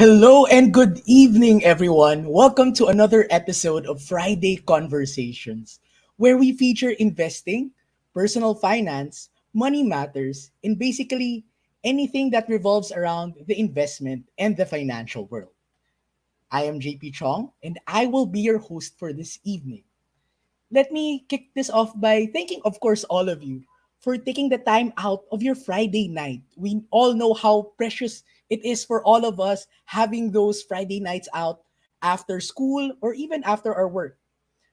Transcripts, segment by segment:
Hello and good evening, everyone. Welcome to another episode of Friday Conversations, where we feature investing, personal finance, money matters, and basically anything that revolves around the investment and the financial world. I am JP Chong, and I will be your host for this evening. Let me kick this off by thanking, of course, all of you for taking the time out of your Friday night. We all know how precious it is for all of us having those Friday nights out after school or even after our work.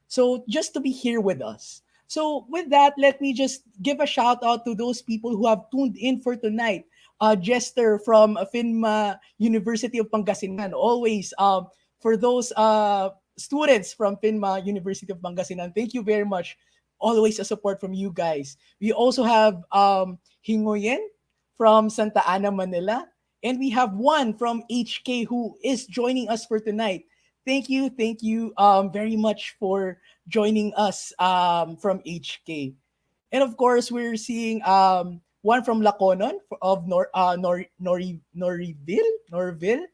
So just to be here with us. So with that, let me just give a shout out to those people who have tuned in for tonight. Jester from FINMA University of Pangasinan. Always for those students from FINMA University of Pangasinan, thank you very much. Always a support from you guys. We also have Hingoyen from Santa Ana, Manila. And we have one from HK who is joining us for tonight. Thank you very much for joining us from HK. And of course, we're seeing one from Laconon of Norville.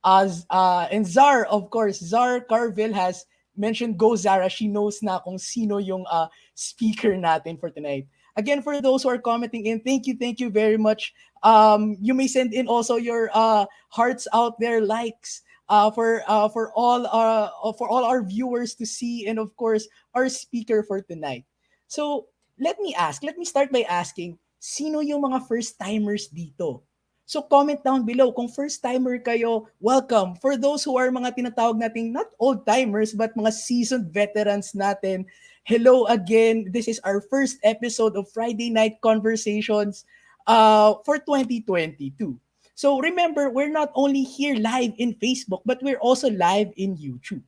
And Zar, of course, Zar Carville has mentioned Go Zara. She knows na kung sino yung speaker natin for tonight. Again, for those who are commenting in, thank you very much. You may send in also your hearts out there, likes, for all our viewers to see, and of course our speaker for tonight. So let me start by asking, sino yung mga first timers dito? So comment down below kung first timer kayo, welcome. For those who are mga tinatawag nating not old timers but mga seasoned veterans natin, hello again. This is our first episode of Friday Night Conversations for 2022. So remember, we're not only here live in Facebook, but we're also live in YouTube.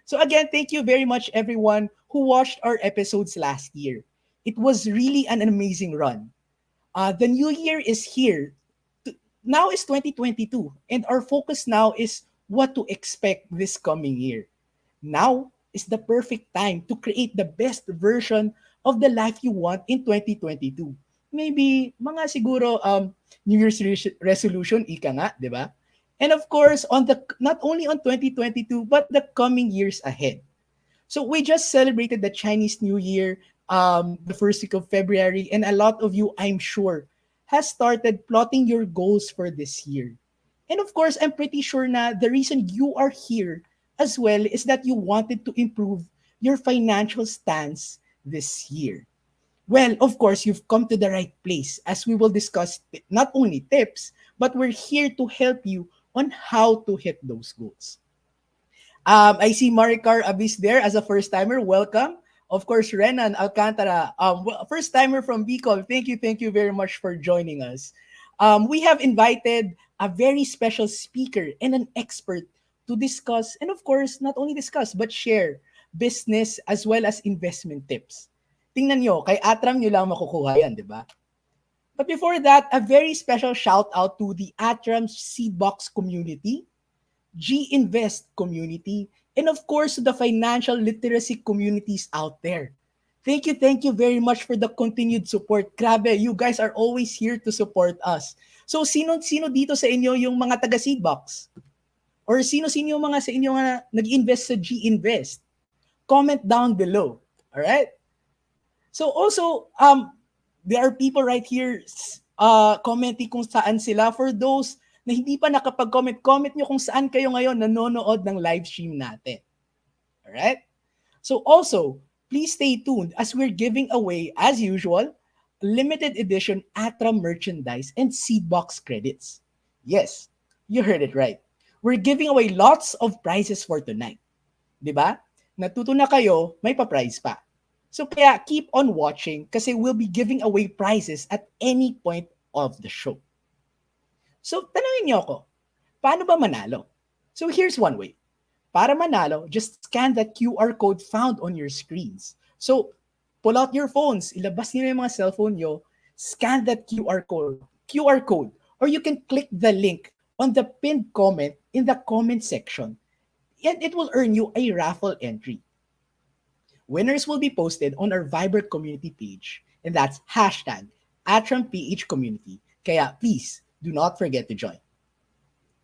So again, thank you very much everyone who watched our episodes last year. It was really an amazing run. The new year is here. Now is 2022, and our focus now is what to expect this coming year. Now is the perfect time to create the best version of the life you want in 2022. Maybe mga siguro New Year's resolution ika nga, 'di ba? And of course, on the not only on 2022 but the coming years ahead. So we just celebrated the Chinese New Year the first week of February, and a lot of you, I'm sure, has started plotting your goals for this year. And of course, I'm pretty sure na the reason you are here as well is that you wanted to improve your financial stance this year. Well, of course, you've come to the right place as we will discuss not only tips, but we're here to help you on how to hit those goals. I see Maricar Abis there as a first timer. Welcome. Of course, Renan Alcantara, first timer from Bicol. Thank you very much for joining us. We have invited a very special speaker and an expert to discuss, and of course, not only discuss, but share business as well as investment tips. Tingnan nyo, kay ATRAM nyo lang makukuha yan, di ba? But before that, a very special shout out to the ATRAM Seedbox community, G-Invest community, and of course to the financial literacy communities out there. Thank you very much for the continued support. Grabe, you guys are always here to support us. So sino dito sa inyo yung mga taga Seedbox? Or sino yung mga sa inyo nga nag-invest sa G-Invest? Comment down below. All right? So also, there are people right here commenting kung saan sila. For those na hindi pa nakapag-comment, comment nyo kung saan kayo ngayon nanonood ng live stream natin. Alright? So also, please stay tuned as we're giving away, as usual, limited edition ATRAM merchandise and Seedbox credits. Yes, you heard it right. We're giving away lots of prizes for tonight. Diba? Natuto na kayo, may pa-prize pa. So kaya keep on watching kasi we'll be giving away prizes at any point of the show. So tanungin niyo ako, paano ba manalo? So here's one way. Para manalo, just scan that QR code found on your screens. So pull out your phones, ilabas niyo yung mga cellphone niyo, scan that QR code, or you can click the link on the pinned comment in the comment section, and it will earn you a raffle entry. Winners will be posted on our Viber community page, and that's hashtag ATRAMPH community. Kaya please, do not forget to join.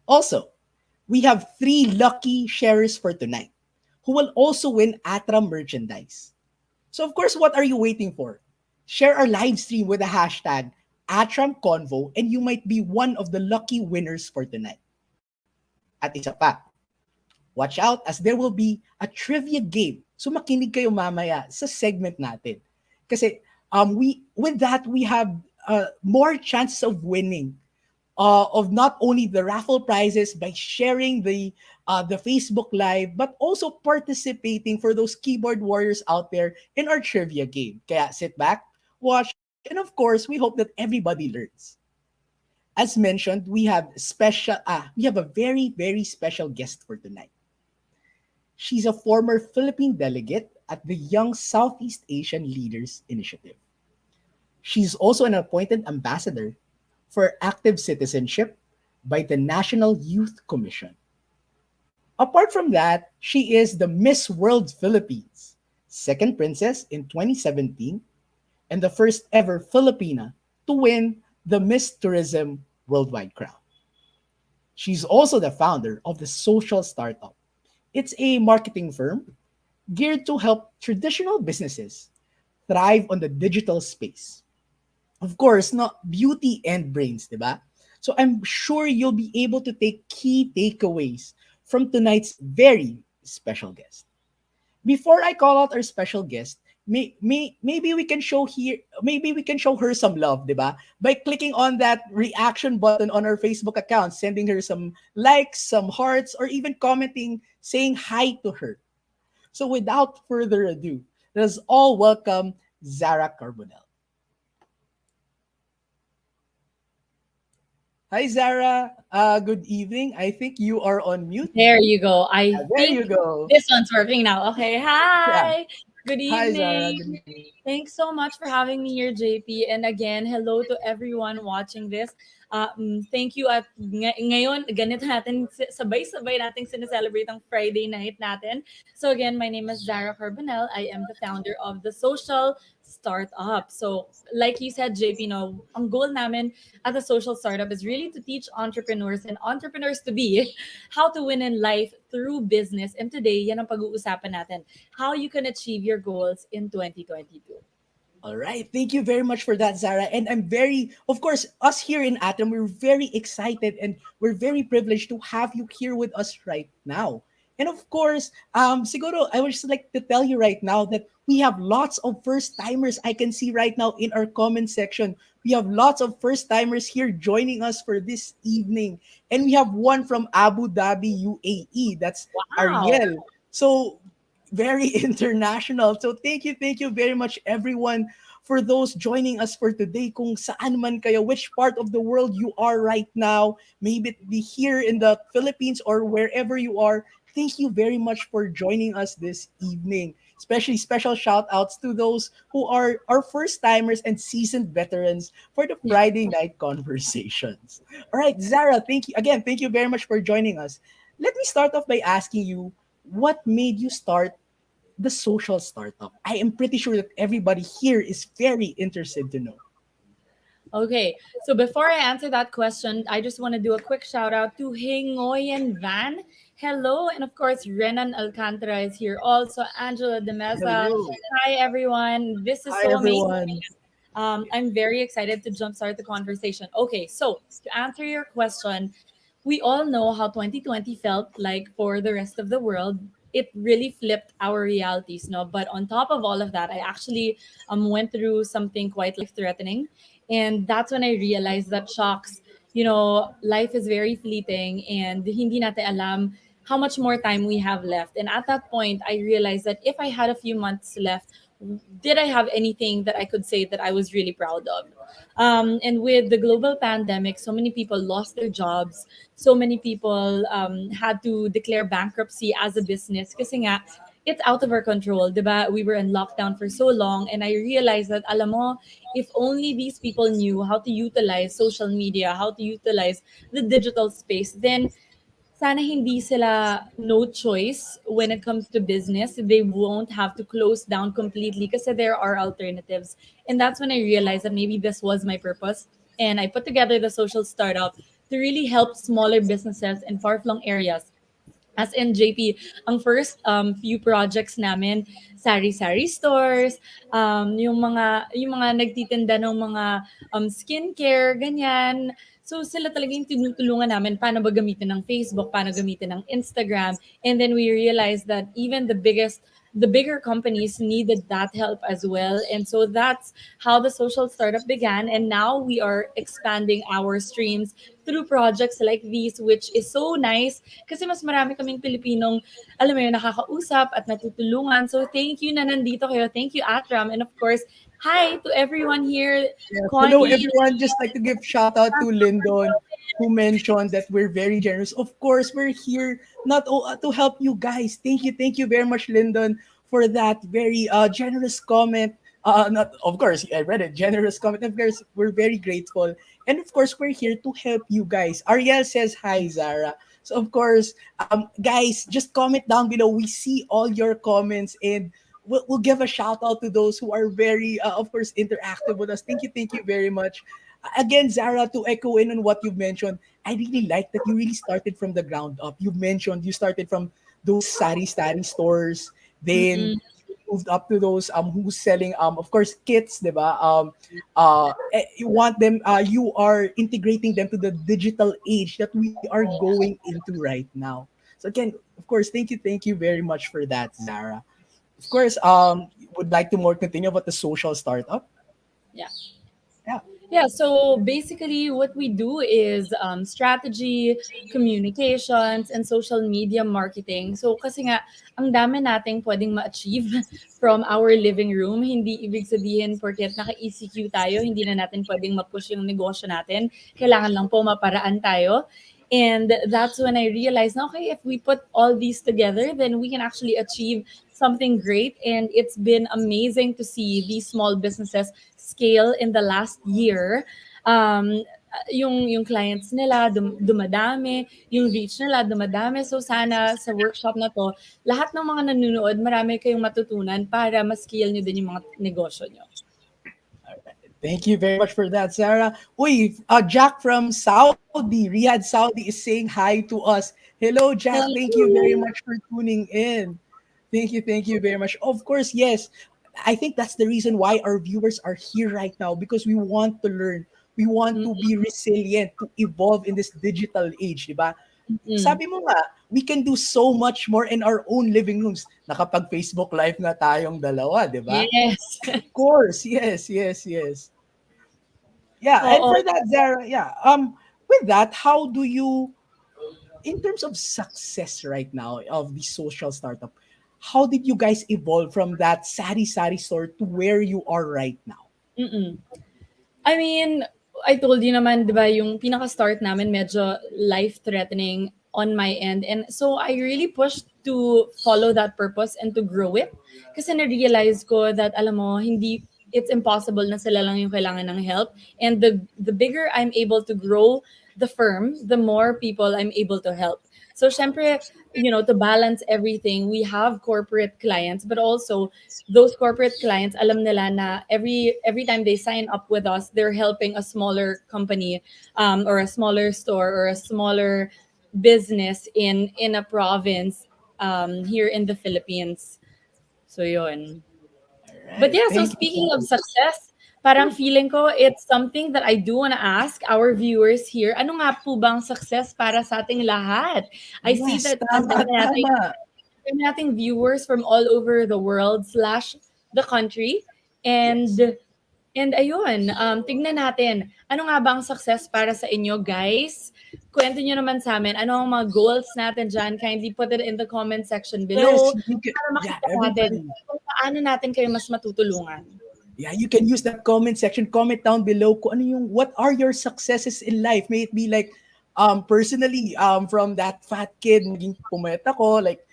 Also, we have three lucky sharers for tonight who will also win ATRAM merchandise. So, of course, what are you waiting for? Share our live stream with the hashtag ATRAM Convo and you might be one of the lucky winners for tonight. At isa pa, watch out as there will be a trivia game. So makinig kayo mamaya sa segment natin. Kasi we with that we have more chances of winning of not only the raffle prizes by sharing the Facebook Live, but also participating for those keyboard warriors out there in our trivia game. Kaya sit back, watch, and of course, we hope that everybody learns. As mentioned, we have a very very special guest for tonight. She's a former Philippine delegate at the Young Southeast Asian Leaders Initiative. She's also an appointed ambassador for active citizenship by the National Youth Commission. Apart from that, she is the Miss World Philippines, second princess in 2017, and the first ever Filipina to win the Miss Tourism Worldwide crown. She's also the founder of the Social Startup. It's a marketing firm geared to help traditional businesses thrive on the digital space. Of course, not beauty and brains, diba? So I'm sure you'll be able to take key takeaways from tonight's very special guest. Before I call out our special guest, maybe we can maybe we can show her some love, diba? By clicking on that reaction button on our Facebook account, sending her some likes, some hearts, or even commenting, saying hi to her. So without further ado, let us all welcome Zara Carbonell. Hi, Zara. Good evening. I think you are on mute. There you go. I There think you go. this one's working now. Okay. Yeah. Hi. Good Hi, Zara. Good evening. evening. Thanks so much for having me here, JP. And again, hello to everyone watching this. Thank you at ngayon, ganito natin, sabay-sabay natin sineselebrate ang Friday night natin. So again, my name is Zara Carbonell. I am the founder of the Social Startup. So like you said, JP, no, ang goal namin as a social startup is really to teach entrepreneurs and entrepreneurs to be how to win in life through business. And today, yan ang pag-uusapan natin, how you can achieve your goals in 2022. All right. Thank you very much for that, Zara. And I'm very, of course, us here in Atom, we're very excited and we're very privileged to have you here with us right now. And of course, siguro, I would just like to tell you right now that we have lots of first timers I can see right now in our comment section. We have lots of first timers here joining us for this evening. And we have one from Abu Dhabi, UAE. That's Wow. Ariel. So very international. So thank you very much everyone for those joining us for today. Kung saan man kayo, which part of the world you are right now, maybe it be here in the Philippines or wherever you are, thank you very much for joining us this evening. Especially special shout outs to those who are our first timers and seasoned veterans for the Friday night conversations. All right, Zara, thank you again. Thank you very much for joining us. Let me start off by asking you what made you start the social startup? I am pretty sure that everybody here is very interested to know. Okay, so before I answer that question, I just want to do a quick shout out to Hingoyen Van. Hello, and of course, Renan Alcantara is here. Also, Angela De Mesa. Hello. Hi, everyone. This is Hi, so amazing. everyone. I'm very excited to jumpstart the conversation. Okay, so to answer your question, we all know how 2020 felt like for the rest of the world. It really flipped our realities, no? But on top of all of that, I actually went through something quite life threatening. And that's when I realized that shocks, life is very fleeting and hindi natin alam how much more time we have left. And at that point, I realized that if I had a few months left, did I have anything that I could say that I was really proud of? And with the global pandemic, so many people lost their jobs. So many people had to declare bankruptcy as a business. Kasi nga, it's out of our control, diba? We were in lockdown for so long. And I realized that, alam mo, if only these people knew how to utilize social media, how to utilize the digital space, then sana hindi sila no choice when it comes to business. They won't have to close down completely because there are alternatives. And that's when I realized that maybe this was my purpose. And I put together the social startup to really help smaller businesses in far-flung areas. As in JP, ang first few projects namin, sari-sari stores, yung mga nagtitinda ng mga skincare, ganyan. So sila talaga yung tinutulungan namin paano ba gamitin ng Facebook, paano gamitin ng Instagram. And then we realized that even the bigger companies needed that help as well. And so that's how the social startup began. And now we are expanding our streams through projects like these, which is so nice kasi mas marami kaming Pilipinong, alam mo yun, nakakausap at natutulungan. So thank you na nandito kayo. Thank you, Atram. And of course, hi to everyone here. Yes. Hello, Connie, everyone. Just like to give shout out to Lyndon, who mentioned that we're very generous. Of course, we're here not to help you guys. Thank you very much, Lyndon, for that very generous comment. Not of course, I read it. Generous comment. Of course, we're very grateful, and of course, we're here to help you guys. Ariel says hi, Zara. So of course, guys, just comment down below. We see all your comments, and we'll give a shout out to those who are very, of course, interactive with us. Thank you very much. Again, Zara, to echo in on what you've mentioned, I really like that you really started from the ground up. You mentioned you started from those sari stores, then mm-mm, you moved up to those who's selling of course kits, diba? You want them you are integrating them to the digital age that we are going into right now. So again, of course, thank you very much for that, Zara. Of course, would like to more continue about the social startup. yeah. Yeah. Yeah, so basically what we do is strategy, communications, and social media marketing. So kasi nga, ang dami nating pwedeng ma-achieve from our living room. Hindi ibig sabihin porket naka-ECQ tayo, hindi na natin pwedeng ma-push yung negosyo natin. Kailangan lang po maparaan tayo. And that's when I realized, na, okay, if we put all these together, then we can actually achieve something great. And it's been amazing to see these small businesses scale in the last year. Yung clients nila dumadami, yung reach nila dumadami. So sana sa workshop na to, lahat ng mga nanonood, marami kayong matutunan para ma-scale nyo din yung mga negosyo nyo. Thank you very much for that, Sarah. Uy, Jack from Saudi, Riyadh, Saudi is saying hi to us. Hello, Jack. Thank you very Hello. much for tuning in. Thank you very much. Of course, yes. I think that's the reason why our viewers are here right now because we want to learn. We want to be resilient, to evolve in this digital age, di ba? Mm-mm. Sabi mo nga, we can do so much more in our own living rooms. Nakapag Facebook Live na tayong dalawa, di ba? Yes. Of course, yes. Yeah, and Oo. for that, Zara, yeah. With that, how do you, in terms of success right now of the social startup, how did you guys evolve from that sari store to where you are right now? Mm-mm. I mean, I told you naman, di ba, yung pinaka-start namin medyo life-threatening on my end. And so I really pushed to follow that purpose and to grow it. Kasi na-realize ko that, alam mo, hindi, it's impossible na sila lang yung kailangan ng help. And the bigger I'm able to grow the firm, the more people I'm able to help. So, syempre, to balance everything, we have corporate clients, but also those corporate clients, alam nila na every time they sign up with us, they're helping a smaller company, or a smaller store or a smaller business in a province, here in the Philippines. So yun. All But right, yeah, so thank you speaking so of much. success, parang feeling ko it's something that I do want to ask our viewers here. Ano nga po bang success para sa ating lahat? I see Yes, that ang tama, dami nating tama. viewers from all over the world slash the country. Yes. And ayun, tignan natin, ano nga ba ang success para sa inyo, guys? Kwento nyo naman sa amin, ano ang mga goals natin dyan? Kindly put it in the comment section Yes, below you can, para yeah, makita natin everybody. kung paano natin kayo mas matutulungan. Yeah, you can use that comment section. Comment down below kung ano yung what are your successes in life. May it be like personally from that fat kid naging pumeta ko like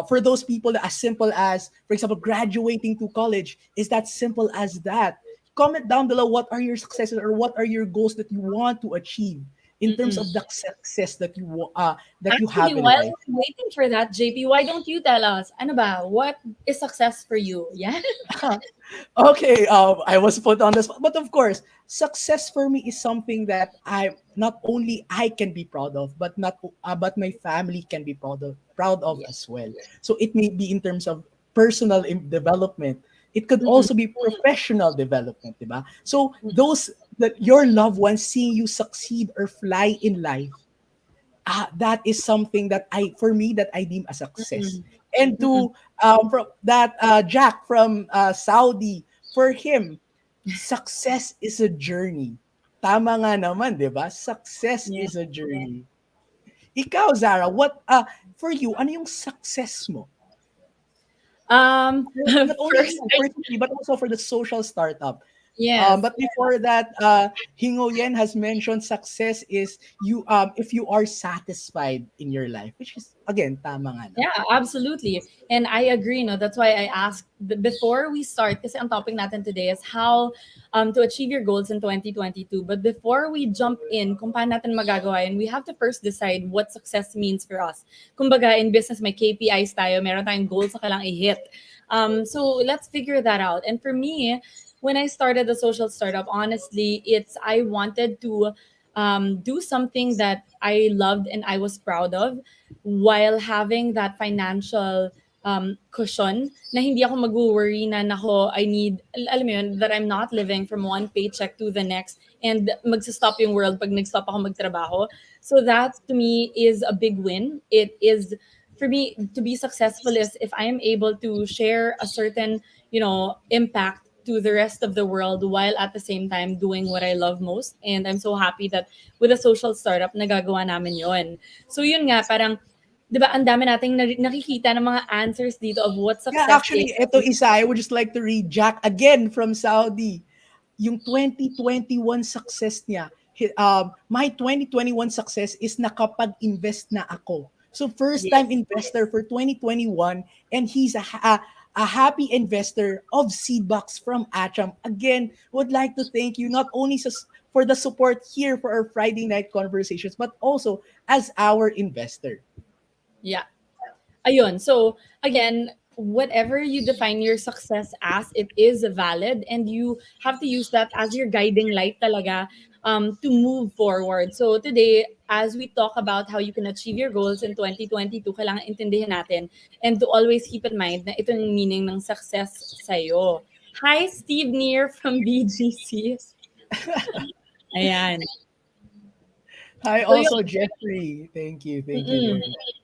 for those people as simple as for example graduating to college is that simple as that. Comment down below what are your successes or what are your goals that you want to achieve in terms Mm-mm. of the success that you Actually, have in while life. we're waiting for that, JP, why don't you tell us, ano ba, what is success for you? Yeah? Okay, I was put on the spot. But of course, success for me is something that I not only I can be proud of, but not but my family can be proud of Yeah. as well. So it may be in terms of personal development. It could Mm-mm, also be professional development, diba? So those that your loved ones seeing you succeed or fly in life, that is something that I for me that I deem a success. mm-mm, And mm-mm. to from that Jack from Saudi, for him, success is a journey. Tama nga naman, 'di ba? Success Yeah. is a journey. Ikaw, Zara, what for you, ano yung success mo? Not only First, you personally, but also for the social startup. yes. But before that, Hingo Yen has mentioned success is you if you are satisfied in your life, which is again tama nga Yeah, naman. absolutely. And I agree, no? That's why I asked before we start, kasi ang topic natin today is how to achieve your goals in 2022. But before we jump in, kung paano natin magagawa yun, we have to first decide what success means for us. Kumbaga, in business, may KPIs tayo, meron tayong goals na kailangang i-hit. So let's figure that out. And for me, when I started the social startup, honestly, it's I wanted to do something that I loved and I was proud of while having that financial cushion na hindi ako mag-worry na nako, I need, alam mo yun, that I'm not living from one paycheck to the next and magsa-stop yung world pag nag-stop ako magtrabaho. So that to me is a big win. It is for me to be successful is if I am able to share a certain, impact to the rest of the world while at the same time doing what I love most. And I'm so happy that with a social startup, nagagawa namin yon. So yun nga, parang, di ba, ang dami nating nakikita ng mga answers dito of what Yeah, success is. actually, ito isa, I would just like to read Jack again from Saudi. Yung 2021 success niya, my 2021 success is nakapag-invest na ako. So first time Yes. investor for 2021 and he's a happy investor of Seedbox from ATRAM. Again, would like to thank you not only for the support here for our Friday night conversations, but also as our investor. Yeah. Ayun. So, again, whatever you define your success as, it is valid and you have to use that as your guiding light talaga to move forward. So, today, as we talk about how you can achieve your goals in 2022, kailangan intindihin natin and to always keep in mind na ito yung meaning ng success sa'yo. Hi, Steve Neer from BGC. Ayan. Hi, So, yun. also Jeffrey. Thank you Mm-mm. very much.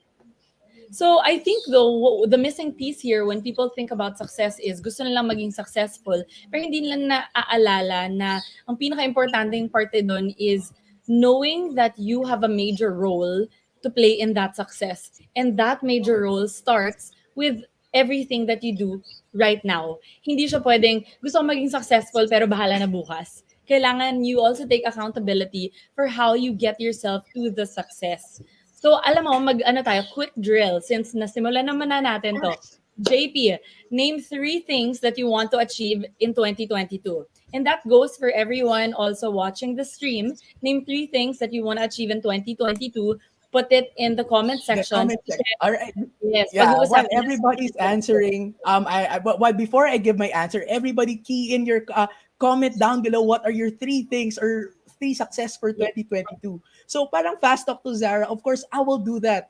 So I think though the missing piece here when people think about success is gusto nilang maging successful pero hindi nila naaalala na ang pinaka-importanting parte doon is knowing that you have a major role to play in that success. And that major role starts with everything that you do right now. Hindi siya pwedeng gusto ko maging successful pero bahala na bukas. Kailangan you also take accountability for how you get yourself to the success. So, alam mo, mag-ano tayo, quick drill since nasimulan naman na natin to. JP, name 3 things that you want to achieve in 2022. And that goes for everyone also watching the stream. Name 3 things that you want to achieve in 2022. Put it in the comment The section. comment section. All right. Yes, Yeah, while pag-uusapan everybody's natin. answering, but before I give my answer, everybody key in your comment down below. What are your 3 things or 3 success for Yeah. 2022? So, parang fast talk to Zara. Of course, I will do that.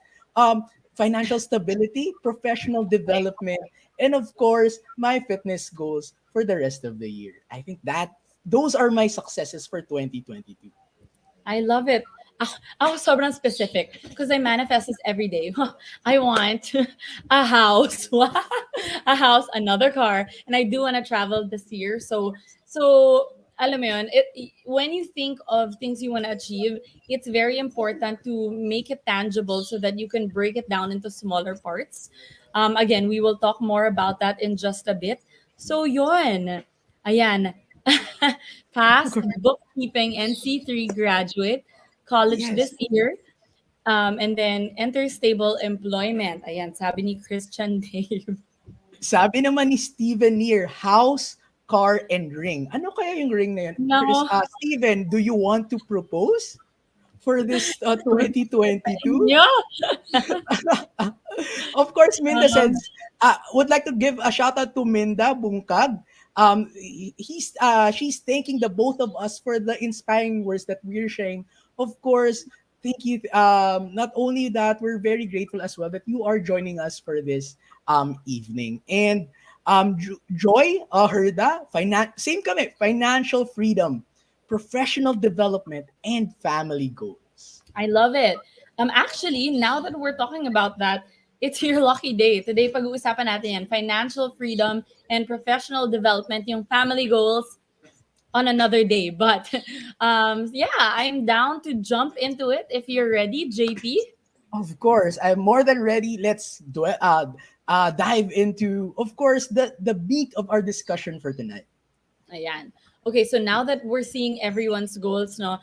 Financial stability, professional development, and of course, my fitness goals for the rest of the year. I think that those are my successes for 2022. I love it. Ako sobrang specific because I manifest this every day. I want a house, a house, another car, and I do want to travel this year. So alam mo yun, when you think of things you want to achieve, it's very important to make it tangible so that you can break it down into smaller parts. Again, we will talk more about that in just a bit. So yun, ayan. Past bookkeeping NC3 graduate, college Yes. this year, and then enter stable employment. Ayan, sabi ni Christian Dave. Sabi naman ni Steven Neer, house, car, and ring. Ano kaya yung ring na yun? Nako, Steven, do you want to propose for this 2022? inyo. Of course, Minda says, would like to give a shout out to Minda Bungkag. She's thanking the both of us for the inspiring words that we're sharing. Of course, thank you. Not only that, we're very grateful as well that you are joining us for this evening. And Joy, Herda, same kami, financial freedom, professional development, and family goals. I love it. Actually, now that we're talking about that, it's your lucky day. Today, pag-uusapan natin yan, financial freedom and professional development, yung family goals on another day. But yeah, I'm down to jump into it if you're ready, JP. Of course, I'm more than ready. Dive into, of course, the beat of our discussion for tonight. Ayan. Okay, so now that we're seeing everyone's goals, no,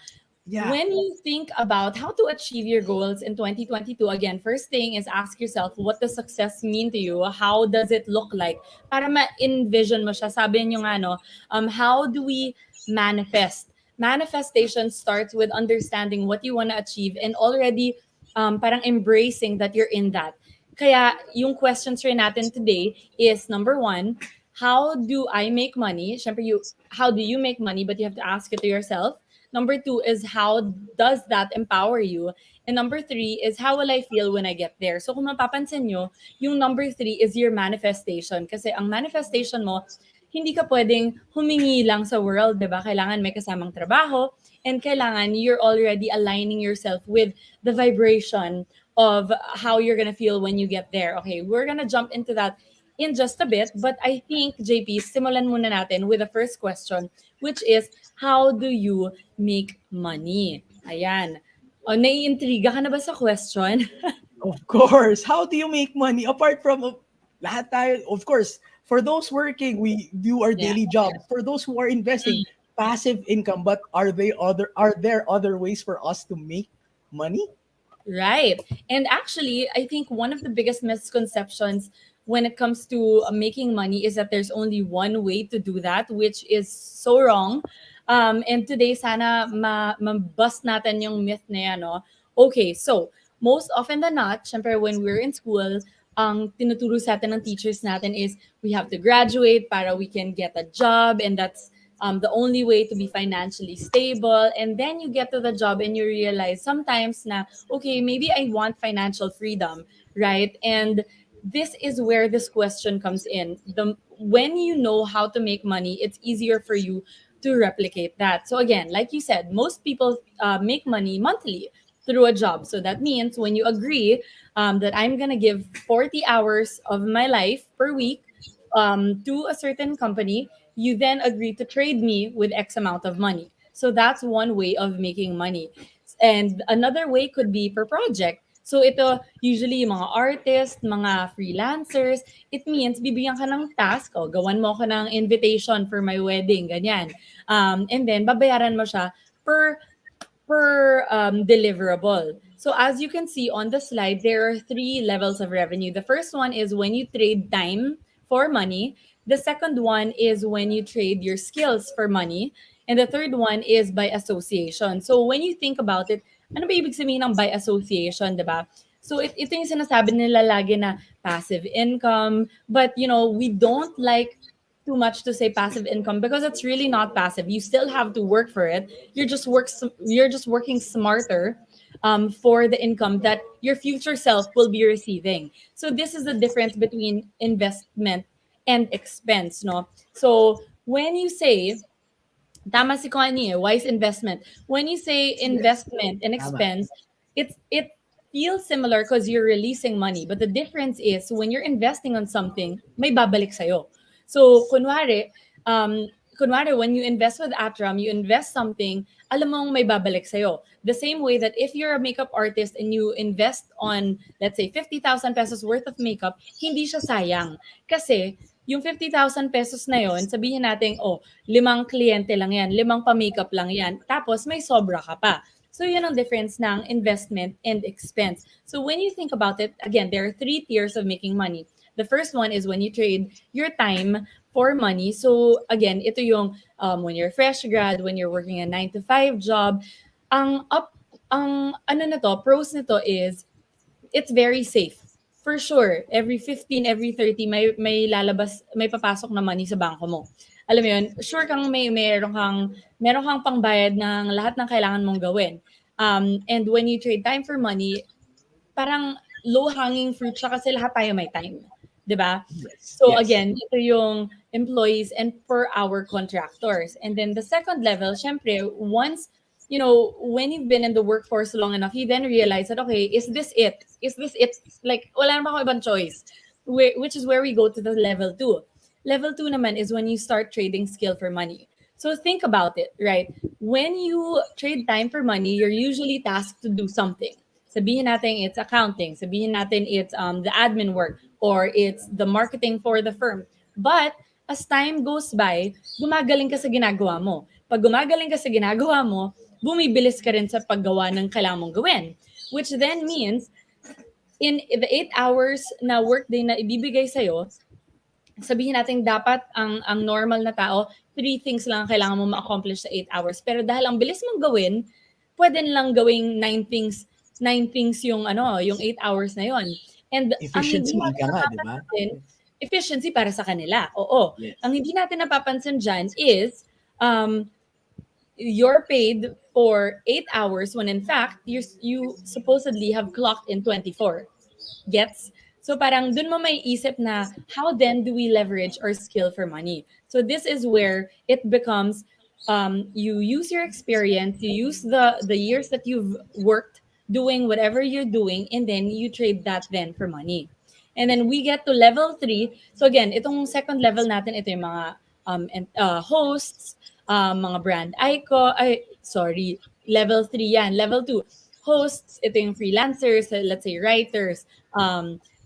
Yeah, when you think about how to achieve your goals in 2022, again, first thing is ask yourself, what does success mean to you? How does it look like? Para ma-envision mo siya. Sabi niyo nga, no, how do we manifest? Manifestation starts with understanding what you want to achieve and already parang embracing that you're in that. Kaya yung questions rin natin today is number one, how do I make money? Syempre, how do you make money? But you have to ask it to yourself. Number two is how does that empower you? And number three is how will I feel when I get there? So kung mapapansin nyo, yung number three is your manifestation. Kasi ang manifestation mo, hindi ka pwedeng humingi lang sa world, di ba? Kailangan may kasamang trabaho and kailangan you're already aligning yourself with the vibration of how you're gonna feel when you get there. Okay, we're gonna jump into that in just a bit, but I think, JP, simulan muna natin with the first question, which is, how do you make money? Ayan. O, naiintriga ka na ba sa question? of course. How do you make money apart from lahat tayo? Of course, for those working, we do our Yeah. daily job. For those who are investing, passive income. But are there other ways for us to make money? Right. And actually, I think one of the biggest misconceptions when it comes to making money is that there's only one way to do that, which is so wrong. And today, sana ma-bust natin yung myth na yan, no? Okay, so most often than not, syempre when we're in school, ang tinuturo sa atin ng teachers natin is we have to graduate para we can get a job, and that's the only way to be financially stable. And then you get to the job and you realize sometimes na, okay, maybe I want financial freedom, right? And this is where this question comes in. When you know how to make money, it's easier for you to replicate that. So again, like you said, most people make money monthly through a job. So that means when you agree that I'm gonna give 40 hours of my life per week to a certain company, you then agree to trade me with X amount of money. So that's one way of making money. And another way could be per project. So ito, usually yung mga artists, mga freelancers, it means bibigyan ka ng task, o gawan mo ako ng invitation for my wedding, ganyan. And then babayaran mo siya per deliverable. So as you can see on the slide, there are three levels of revenue. The first one is when you trade time for money. The second one is when you trade your skills for money. And the third one is by association. So when you think about it, ano ba ibig sabihin ng by association, di ba? So ito yung sinasabi nila lagi na passive income. But we don't like too much to say passive income because it's really not passive. You still have to work for it. You're just working smarter for the income that your future self will be receiving. So this is the difference between investment and expense, no? So when you say tama si Connie, wise investment. When you say Yes. investment and Tama. expense, it feels similar because you're releasing money. But the difference is when you're investing on something, may babalik sa'yo. So, kunwari, when you invest with ATRAM, you invest something, alam mong may babalik sa'yo. The same way that if you're a makeup artist and you invest on, let's say, 50,000 pesos worth of makeup, hindi siya sayang. Kasi, yung 50,000 pesos na yon, sabihin natin, oh, 5 kliyente lang yan, 5 pa-makeup lang yan, tapos may sobra ka pa. So yun ang difference ng investment and expense. So when you think about it, again, there are three tiers of making money. The first one is when you trade your time for money. So again, ito yung when you're fresh grad, when you're working a 9 to 5 job, ang ano na to, pros nito is it's very safe. For sure, every 15, every 30 may lalabas, may papasok na money sa bangko mo. alam mo yun, sure kang meron kang pangbayad ng lahat ng kailangan mong gawin. And when you trade time for money, parang low-hanging fruit siya kasi lahat tayo may time, 'di ba? Yes, So yes. again, ito yung employees and per hour contractors. And then the second level, syempre, once, when you've been in the workforce long enough, you then realize that, okay, is this it? Is this it? Like, wala naman akong ibang choice. Which is where we go to the level two. Level two naman is when you start trading skill for money. So think about it, right? When you trade time for money, you're usually tasked to do something. Sabihin natin it's accounting, sabihin natin it's the admin work, or it's the marketing for the firm. But as time goes by, gumagaling ka sa ginagawa mo. Pag gumagaling ka sa ginagawa mo, bumibilis ka rin sa paggawa ng kailangan mong gawin. Which then means, in the 8 hours na workday na ibibigay sa'yo, sabihin natin dapat ang normal na tao, three things lang ang kailangan mo ma-accomplish sa 8 hours. Pero dahil ang bilis mong gawin, pwede lang gawing nine things yung 8 hours na yon. And ang hindi Efficiency, natin ika nga, di ba? napapansin, Yes. efficiency para sa kanila. Oo. Yes. Ang hindi natin napapansin dyan is, um, you're paid for 8 hours when in fact you supposedly have clocked in 24. Gets? So parang dun mo may isip na how then do we leverage our skill for money? So this is where it becomes, you use your experience, you use the years that you've worked doing whatever you're doing, and then you trade that then for money. And then we get to level three. So again, itong second level natin, ito yung mga hosts, mga brand icon, sorry, level three yan. Level two, hosts, ito yung freelancers, let's say writers,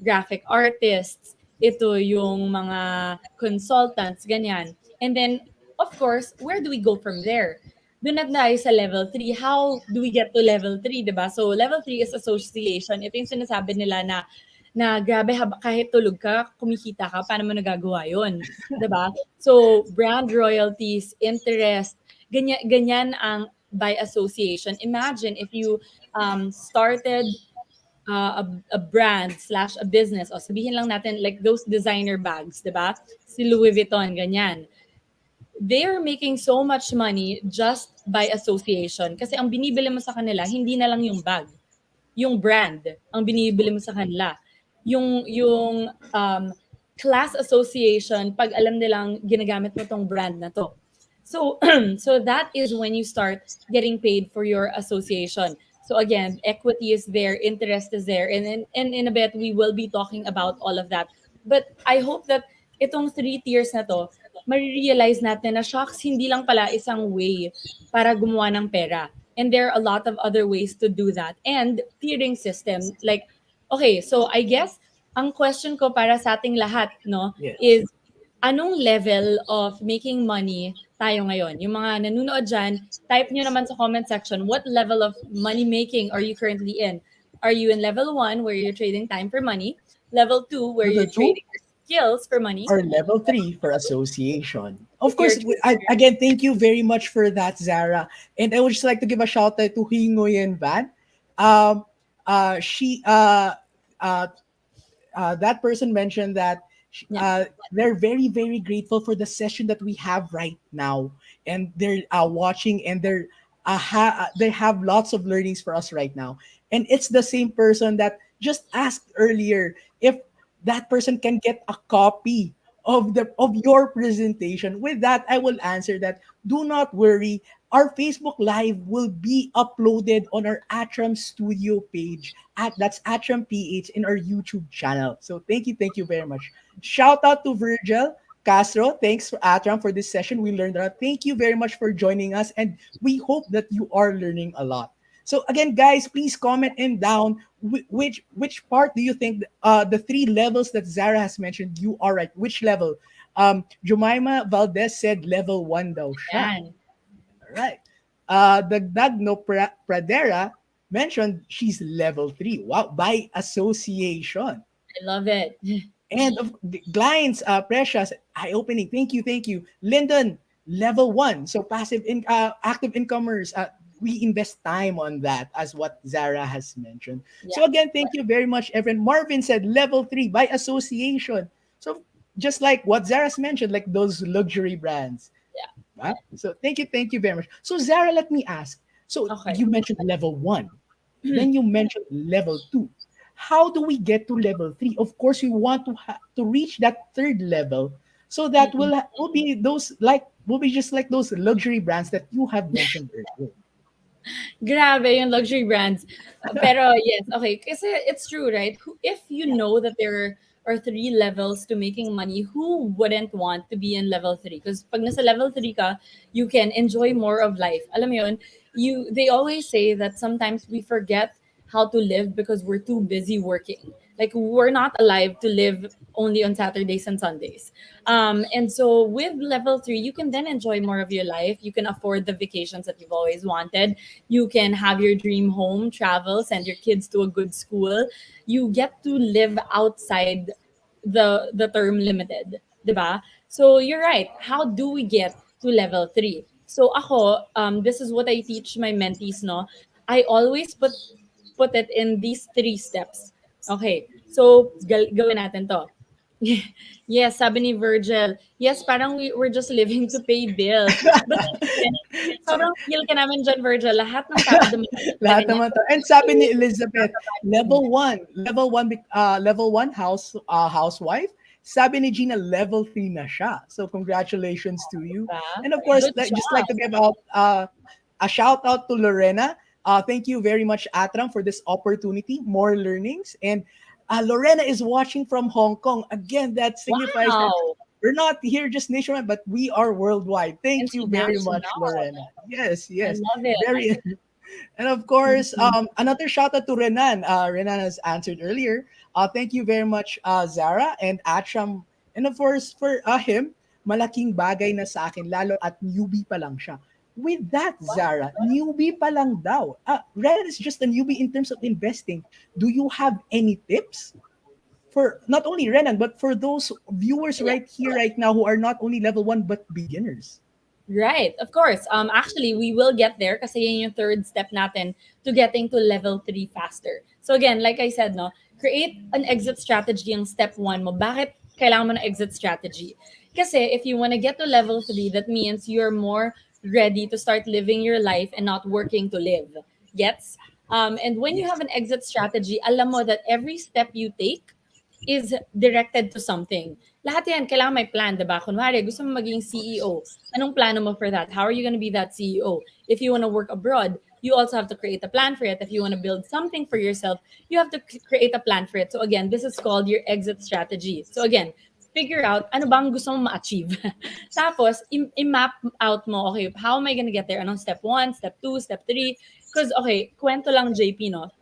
graphic artists, ito yung mga consultants, ganyan. And then, of course, where do we go from there? Doon na tayo sa level three. How do we get to level three, di ba? So, level three is association. Ito yung sinasabi nila na grabe, kahit tulog ka, kumikita ka, paano mo nagagawa yun? Di ba? So, brand royalties, interest, ganyan ang by association. Imagine if you started a brand slash a business, o sabihin lang natin like those designer bags, di ba? Si Louis Vuitton, ganyan. They're making so much money just by association. Kasi ang binibili mo sa kanila, hindi na lang yung bag, yung brand ang binibili mo sa kanila. Yung class association, pag alam nilang ginagamit mo tong brand na to. So so that is when you start getting paid for your association. So again, equity is there, interest is there, and in a bit we will be talking about all of that. But I hope that itong 3 tiers na to, marirealize natin na shocks hindi lang pala isang way para gumawa ng pera. And there are a lot of other ways to do that. And tiering system, like, okay, so I guess ang question ko para sa ating lahat, no, Yes. is anong level of making money tayo ngayon? Yung mga nanonood dyan, type nyo naman sa comment section, what level of money making are you currently in? Are you in level 1 where you're trading time for money? Level 2 where Level you're two trading your skills for money? or level three for association. Of You're course, trading your again, thank you very much for that, Zara. And I would just like to give a shout out to Hingoy and Van. Um, she uh, that person mentioned that yeah, they're very very grateful for the session that we have right now, and they're watching, and they have lots of learnings for us right now. And it's the same person that just asked earlier if that person can get a copy of your presentation. With that, I will answer that. Do not worry. Our Facebook Live will be uploaded on our Atram Studio page. That's Atram PH in our YouTube channel. So thank you very much. Shout out to Virgil Castro. Thanks for Atram for this session. We learned a lot. Thank you very much for joining us, and we hope that you are learning a lot. So again, guys, please comment in down which part do you think the three levels that Zara has mentioned you are at which level? Jemima Valdez said level 1 daw siya. yan. All right. The Dagno Pradera mentioned she's level 3. Wow, by association. I love it. And of Glines, Precious, eye opening. Thank you. Lyndon, level 1. So active incomers. We invest time on that, as what Zara has mentioned. Yeah. So again, thank you very much, everyone. Marvin said level 3 by association. So just like what Zara's mentioned, like those luxury brands. Right? So thank you very much. So Zara, let me ask. So Okay. you mentioned level one, then you mentioned level two. How do we get to level three? Of course, we want to reach that third level, so that Mm-mm. will be those like will be just like those luxury brands that you have mentioned earlier. Grabe yung luxury brands. Pero yes, okay. Kasi it's true, right? If you know that there are three levels to making money, who wouldn't want to be in level three? Because pag nasa level three ka, you can enjoy more of life. Alam mo yun, they always say that sometimes we forget how to live because we're too busy working. Like we're not alive to live only on Saturdays and Sundays. And so with level three, you can then enjoy more of your life. You can afford the vacations that you've always wanted. You can have your dream home, travel, send your kids to a good school. You get to live outside the term limited, 'di ba? So you're right. How do we get to level 3? So ako, this is what I teach my mentees, no. I always put it in these three steps. Okay. So gawin natin 'to. Yes, sabi ni Virgil. Yes, parang we're just living to pay bills. But then, sobrang feel ka namin dyan, Virgil. Lahat ng tao dumating sa Lahat ganyan. naman to. And sabi ni Elizabeth, level one housewife. Sabi ni Gina, level 3 na siya. So congratulations to you. Diba? And of course, Good just like job. to give out a shout out to Lorena. Thank you very much, Atram, for this opportunity, more learnings. And Lorena is watching from Hong Kong. Again, that signifies that Wow. we're not here just nationwide, but we are worldwide. Thank you very International. much, Lorena. Yes, I yes. love it. Very. And of course, Mhm. another shout out to Renan. Renan has answered earlier. Thank you very much, Zara and Atram. And of course, for him, malaking bagay na sa akin, lalo at newbie pa lang siya. With that, Zara, newbie pa lang daw. Renan is just a newbie in terms of investing. Do you have any tips for not only Renan, but for those viewers Yeah. right here, right now, who are not only level one, but beginners? Right, of course. Actually, we will get there kasi yun yung third step natin to getting to level 3 faster. So again, like I said, no, create an exit strategy ang step 1 mo. Bakit kailangan mo ng exit strategy? Kasi if you want to get to level 3, that means you're more ready to start living your life and not working to live. Gets? And when you Yes. have an exit strategy, alam mo that every step you take is directed to something. Lahat yan, kailangan may plan, diba? Kunwari, gusto mo maging CEO. Anong plano mo for that? How are you going to be that CEO? If you want to work abroad, you also have to create a plan for it. If you want to build something for yourself, you have to create a plan for it. So again, this is called your exit strategy. So again, figure out ano bang gusto mong ma-achieve. Tapos, i-map out mo, okay, how am I gonna get there? Anong step 1, step 2, step 3? Because, okay, kwento lang JP, no?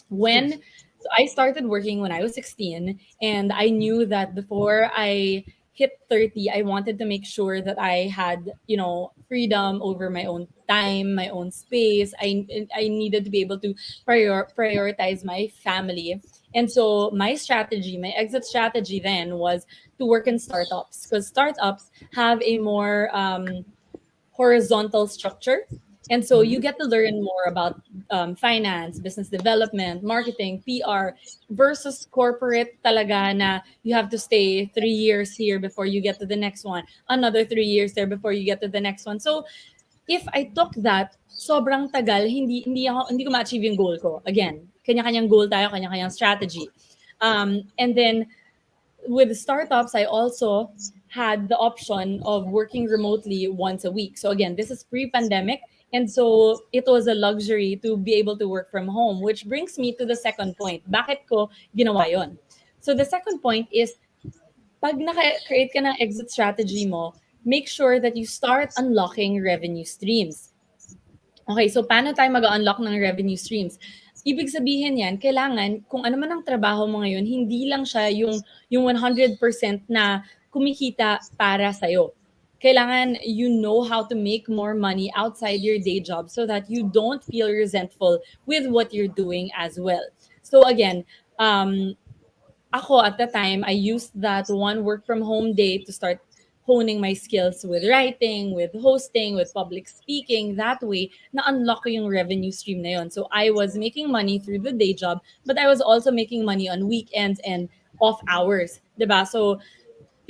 When Please. so I started working when I was 16, and I knew that before I hit 30, I wanted to make sure that I had, freedom over my own time, my own space. I needed to be able to prioritize my family. And so my strategy, my exit strategy then was to work in startups, because startups have a more horizontal structure. And so you Mhm. get to learn more about finance, business development, marketing, PR versus corporate talaga na you have to stay 3 years here before you get to the next one, another 3 years there before you get to the next one. So if I took that, sobrang tagal, hindi ko ma-achieve yung goal ko. Again, kanya-kanyang goal tayo, kanya-kanyang strategy. And then with startups, I also had the option of working remotely once a week. So again, this is pre-pandemic. And so it was a luxury to be able to work from home, which brings me to the second point. Bakit ko ginawa yon? So the second point is, pag naka-create ka ng exit strategy mo, make sure that you start unlocking revenue streams. Okay, so paano tayo mag-unlock ng revenue streams? Ibig sabihin yan, kailangan, kung ano man ang trabaho mo ngayon, hindi lang siya yung 100% na kumikita para sa'yo. Kailangan you know how to make more money outside your day job so that you don't feel resentful with what you're doing as well. So again, ako at the time, I used that one work from home day to start honing my skills with writing, with hosting, with public speaking. That way, na-unlock ko yung revenue stream na yun. So I was making money through the day job, but I was also making money on weekends and off hours. Diba? So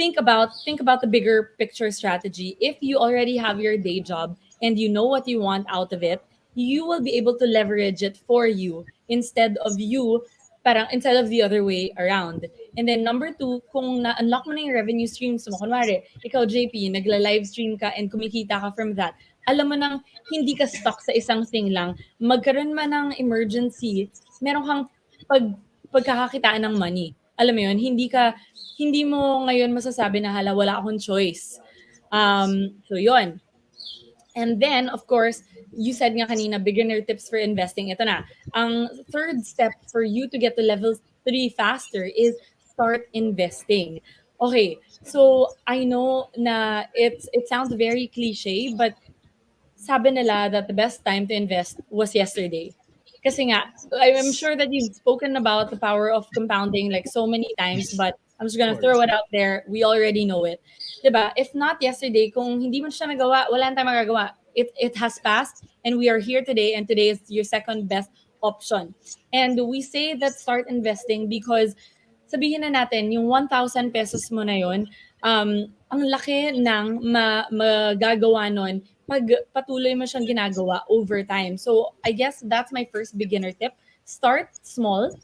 think about the bigger picture strategy. If you already have your day job and you know what you want out of it, you will be able to leverage it for you instead of the other way around. And then number two, kung na-unlock mo na yung revenue streams mo, kunwari, ikaw JP, nagla-live stream ka and kumikita ka from that, alam mo nang hindi ka stuck sa isang thing lang, magkaroon man ng emergency, meron kang pag, pagkakakitaan ng money. Alam mo yun, hindi mo ngayon masasabi na hala, wala akong choice. So yun. And then, of course, you said nga kanina, beginner tips for investing. Ito na. Ang third step for you to get to level 3 faster is start investing. Okay, so I know na it sounds very cliche, but sabi nila that the best time to invest was yesterday. Kasi nga, I'm sure that you've spoken about the power of compounding like so many times, but I'm just Of gonna throw course. it out there. We already know it. 'Di ba? If not yesterday, kung hindi mo siya nagawa, wala nang tayong magagawa. It has passed and we are here today and today is your second best option. And we say that start investing because sabihin na natin, yung 1,000 pesos mo na yon, ang laki ng magagawa nun pag patuloy mo siyang ginagawa over time. So, I guess that's my first beginner tip. Start small.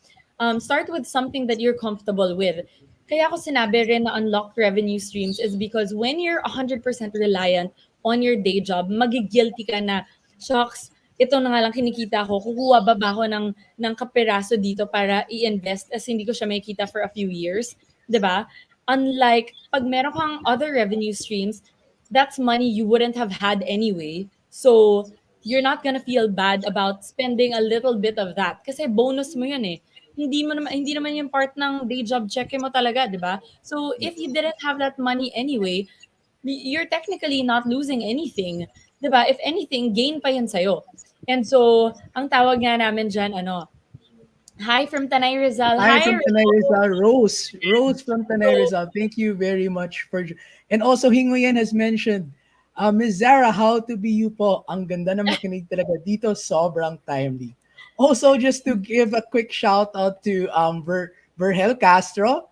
Start with something that you're comfortable with. Kaya ako sinabi rin na unlock revenue streams is because when you're 100% reliant on your day job, magigilty ka na, shocks, ito na nga lang kinikita ko, kukuha ba ako ng kapiraso dito para i-invest as hindi ko siya makikita for a few years, 'di ba? Unlike pag meron kang other revenue streams, that's money you wouldn't have had anyway. So, you're not gonna feel bad about spending a little bit of that kasi bonus mo yun eh. Hindi naman yung part ng day job check mo talaga, 'di ba? So, if you didn't have that money anyway, you're technically not losing anything, 'di ba? If anything, gain pa yan sa'yo. And so, ang tawag nga namin dyan, hi from Tanay Rizal. Hi Hi, from Tanay Rose. Rizal, Rose. Rose from Tanay So, Rizal. Thank you very much for... And also, Hingoyen has mentioned, Ms. Zara, how to be you po. Ang ganda na makinig talaga dito. Sobrang timely. Also, just to give a quick shout out to Verhel Castro.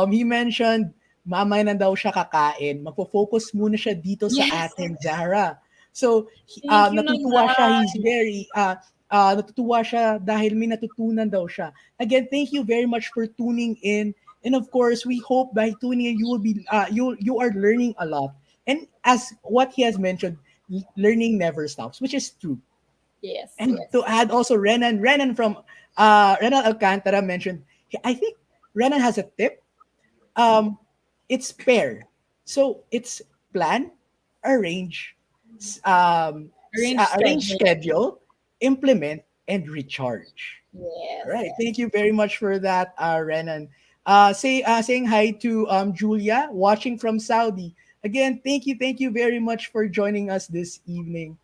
He mentioned, mamay na daw siya kakain. Magpo-focus muna siya dito sa yes. ating Zara. So, Thank you natutuwa siya. He's naman. very... natutuwa siya dahil may natutunan daw siya. Again, thank you very much for tuning in. And of course, we hope by tuning in, you are learning a lot. And as what he has mentioned, learning never stops, which is true. Yes, And to yes. add also Renan from Renan Alcantara mentioned, I think Renan has a tip. Um, it's pair. So it's plan, arrange, Arrange arrange schedule. schedule, implement, and recharge. All Yes, right. Thank yes. you very much for that, Renan. Saying hi to Julia watching from Saudi. Again, thank you very much for joining us this evening,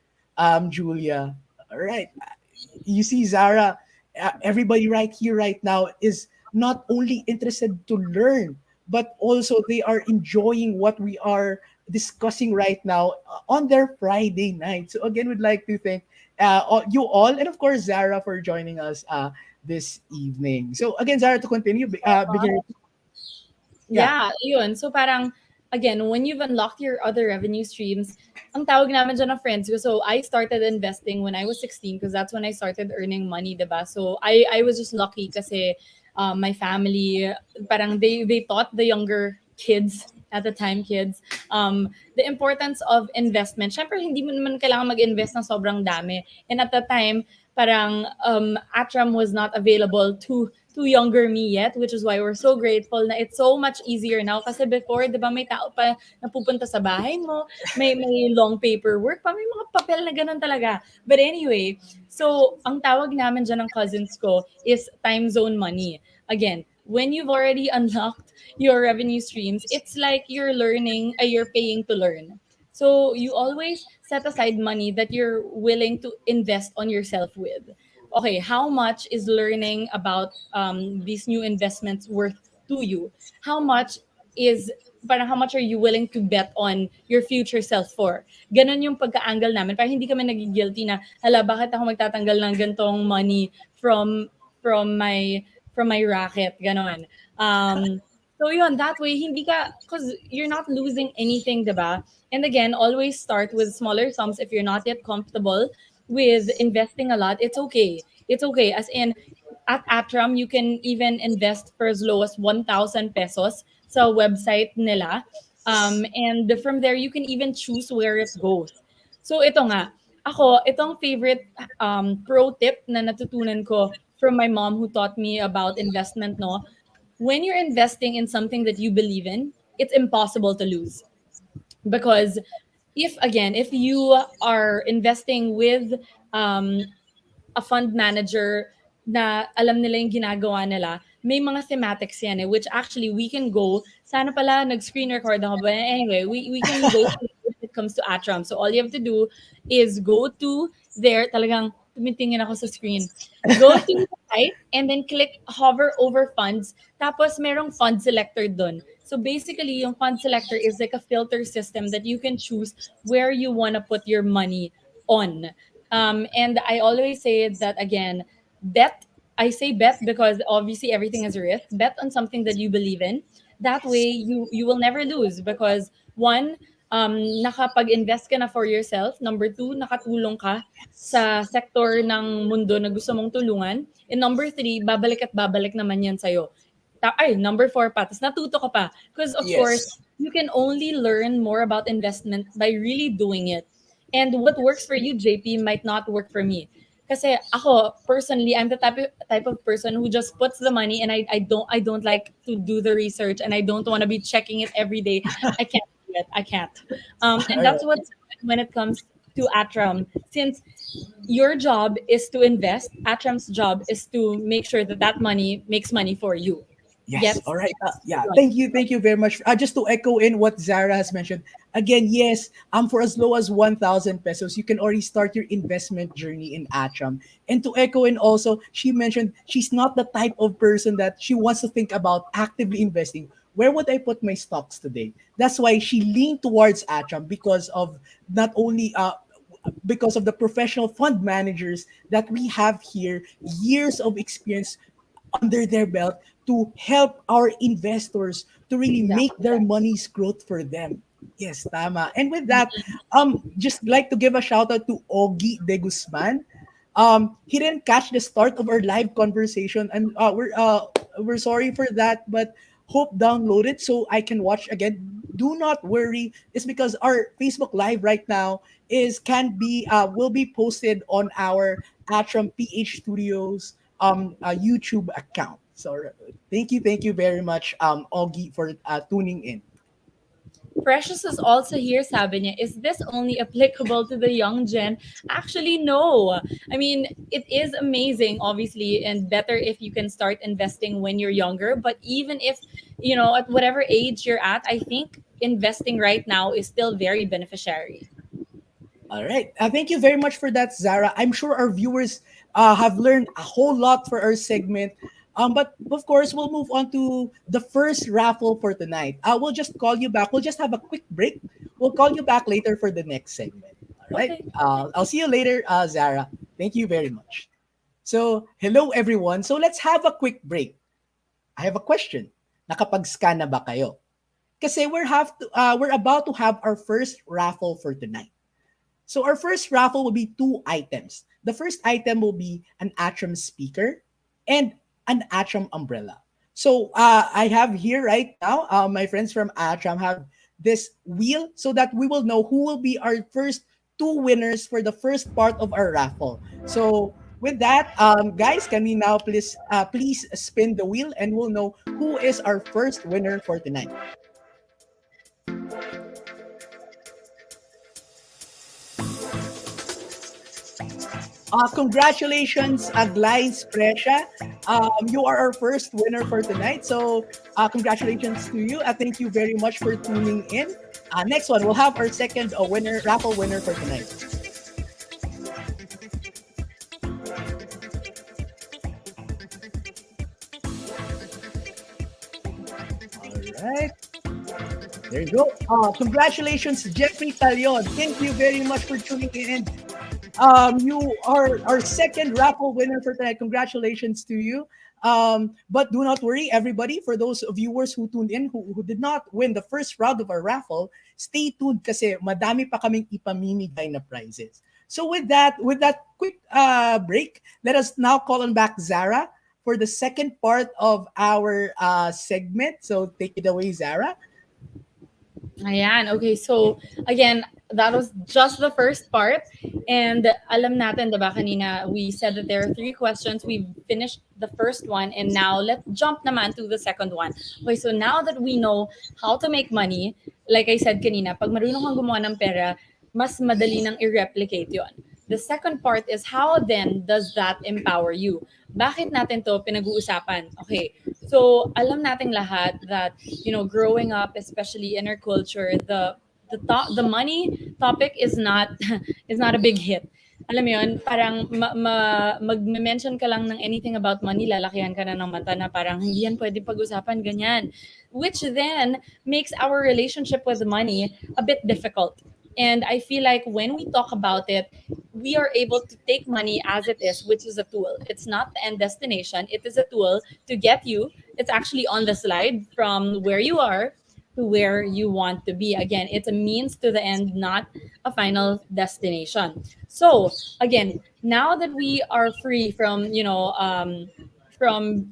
Julia. All right. You see, Zara, everybody right here, right now, is not only interested to learn, but also they are enjoying what we are discussing right now on their Friday night. So again, we'd like to thank you all, and of course Zara for joining us this evening. So again, Zara, to continue, begin. Yeah, Yeah, yun. So parang, again, when you've unlocked your other revenue streams, ang tawag namin dyan ng friends ko, so I started investing when I was 16 because that's when I started earning money, diba? So I was just lucky kasi my family, parang they taught the younger kids at the time, the importance of investment. Syempre, hindi mo naman kailangan mag-invest ng sobrang dami. And at the time, parang ATRAM was not available to younger me yet, which is why we're so grateful na it's so much easier now. Kasi before, di ba, may tao pa na pupunta sa bahay mo, may long paperwork pa, may mga papel na ganun talaga. But anyway, so ang tawag namin dyan ng cousins ko is time zone money. Again, when you've already unlocked your revenue streams, it's like you're paying to learn. So you always set aside money that you're willing to invest on yourself with. Okay, how much is learning about these new investments worth to you? How much is parang how much are you willing to bet on your future self for? Ganon yung pagka-angle namin. Para hindi kami nagigilty na, hala, bakit ako magtatanggal ng gantong money from from my from my racket? Ganon. Um, So yun, that way, hindi ka, because you're not losing anything, diba? And again, always start with smaller sums if you're not yet comfortable with investing a lot. It's okay. It's okay. As in, at ATRAM, you can even invest for as low as 1,000 pesos sa website nila. And from there, you can even choose where it goes. So ito nga, itong favorite pro tip na natutunan ko from my mom who taught me about investment, no? When you're investing in something that you believe in, it's impossible to lose. Because if you are investing with um, a fund manager na alam nila yung ginagawa nila, may mga thematics yan eh, which actually we can go, sana pala nag-screen record ako, but anyway, we can go through when it comes to ATRAM. So all you have to do is go to there, talagang tumitingin ako sa screen. Go to the site and then click hover over funds. Tapos merong fund selector dun. So basically, yung fund selector is like a filter system that you can choose where you want to put your money on. And I always say that again, bet. I say bet because obviously everything has a risk. Bet on something that you believe in. That way, you will never lose because one, nakapag-invest ka na for yourself. Number two, nakatulong ka sa sector ng mundo na gusto mong tulungan. And number three, babalik at babalik naman yan sa'yo. Number four pa. Tapos natuto ka pa. Because of course, Yes. you can only learn more about investment by really doing it. And what works for you, JP, might not work for me. Kasi ako, personally, I'm the type of person who just puts the money and I don't like to do the research and I don't want to be checking it every day. I can't do it. I can't. All And right. that's what's when it comes to Atram. Since your job is to invest, Atram's job is to make sure that that money makes money for you. Yes. All Gets? right. Yeah. Right. Thank you. Thank you very much. Just to echo in what Zara has mentioned. Again, yes. For as low as 1,000 pesos, you can already start your investment journey in Atram. And to echo in also, she mentioned she's not the type of person that she wants to think about actively investing. Where would I put my stocks today? That's why she leaned towards Atram because of not only because of the professional fund managers that we have here, years of experience under their belt to help our investors to really make Exactly. their money's growth for them. Yes, tama. And with that, just like to give a shout out to Ogie De Guzman. He didn't catch the start of our live conversation, and we're sorry for that, but hope download it so I can watch again. Do not worry. It's because our Facebook Live right now is can be will be posted on our Atram PH Studios YouTube account. So thank you very much, Augie, for tuning in. Precious is also here, sabi niya, is this only applicable to the young gen? Actually, no. I mean, it is amazing, obviously, and better if you can start investing when you're younger. But even if, at whatever age you're at, I think investing right now is still very beneficiary. All right. Thank you very much for that, Zara. I'm sure our viewers have learned a whole lot for our segment. But of course, we'll move on to the first raffle for tonight. We'll just call you back. We'll just have a quick break. We'll call you back later for the next segment. All right. Okay. I'll see you later, Zara. Thank you very much. So, hello everyone. So, let's have a quick break. I have a question. Nakapag-scan na ba kayo? Kasi we're about to have our first raffle for tonight. So our first raffle will be two items. The first item will be an Atram speaker and an Atram umbrella. So I have here right now, my friends from Atram have this wheel so that we will know who will be our first two winners for the first part of our raffle. So with that, guys, can we now please spin the wheel and we'll know who is our first winner for tonight. Congratulations, Aglains Presha. You are our first winner for tonight. So, congratulations to you. Thank you very much for tuning in. Next one, we'll have our second raffle winner for tonight. All right. There you go. Congratulations, Jeffrey Talion. Thank you very much for tuning in. You are our second raffle winner for tonight. Congratulations to you. But do not worry, everybody. For those viewers who tuned in who did not win the first round of our raffle, stay tuned kasi madami pa kaming ipamimigay na prizes. So with that quick break, let us now call on back Zara for the second part of our segment. So take it away, Zara. Ayan, okay. So, again, that was just the first part. And alam natin, diba, kanina, we said that there are three questions. We've finished the first one, and now let's jump naman to the second one. Okay, so now that we know how to make money, like I said kanina, pag marunong kang gumawa ng pera, mas madali nang i-replicate yon. The second part is how then does that empower you? Bakit natin to pinag-uusapan? Okay, so alam nating lahat that, growing up, especially in our culture, the money topic is not is not a big hit. Alam mo yun, parang mag-mention ka lang ng anything about money, lalakihan ka na ng mata na parang hindi yan pwede pag-usapan, ganyan. Which then makes our relationship with money a bit difficult. And I feel like when we talk about it, we are able to take money as it is, which is a tool. It's not the end destination. It is a tool to get you. It's actually on the slide from where you are to where you want to be. Again, it's a means to the end, not a final destination. So, again, now that we are free from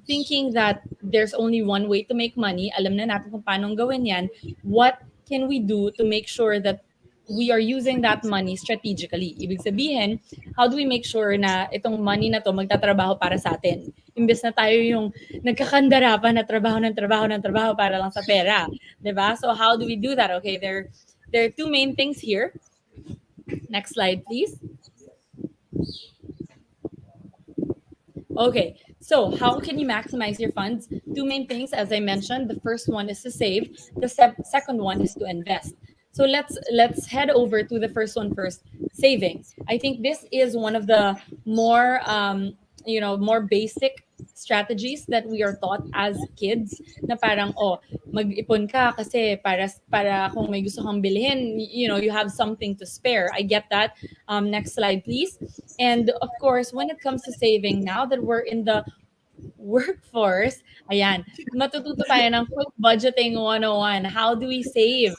thinking that there's only one way to make money, alam na natin kung paano gawin yan, what can we do to make sure that we are using that money strategically? Ibig sabihin, how do we make sure na itong money na to magtatrabaho para sa atin? Imbes na tayo yung nagkakandara pa na trabaho ng trabaho ng trabaho para lang sa pera. 'Di ba? So how do we do that? Okay, there are two main things here. Next slide, please. Okay, so how can you maximize your funds? Two main things, as I mentioned. The first one is to save. The second one is to invest. So let's head over to the first one first. Saving. I think this is one of the more more basic strategies that we are taught as kids na parang mag-ipon ka kasi para kung may gusto kang bilhin, you have something to spare. I get that. Next slide, please. And of course, when it comes to saving, now that we're in the workforce, ayan, matututo tayo ng quick budgeting 101. How do we save?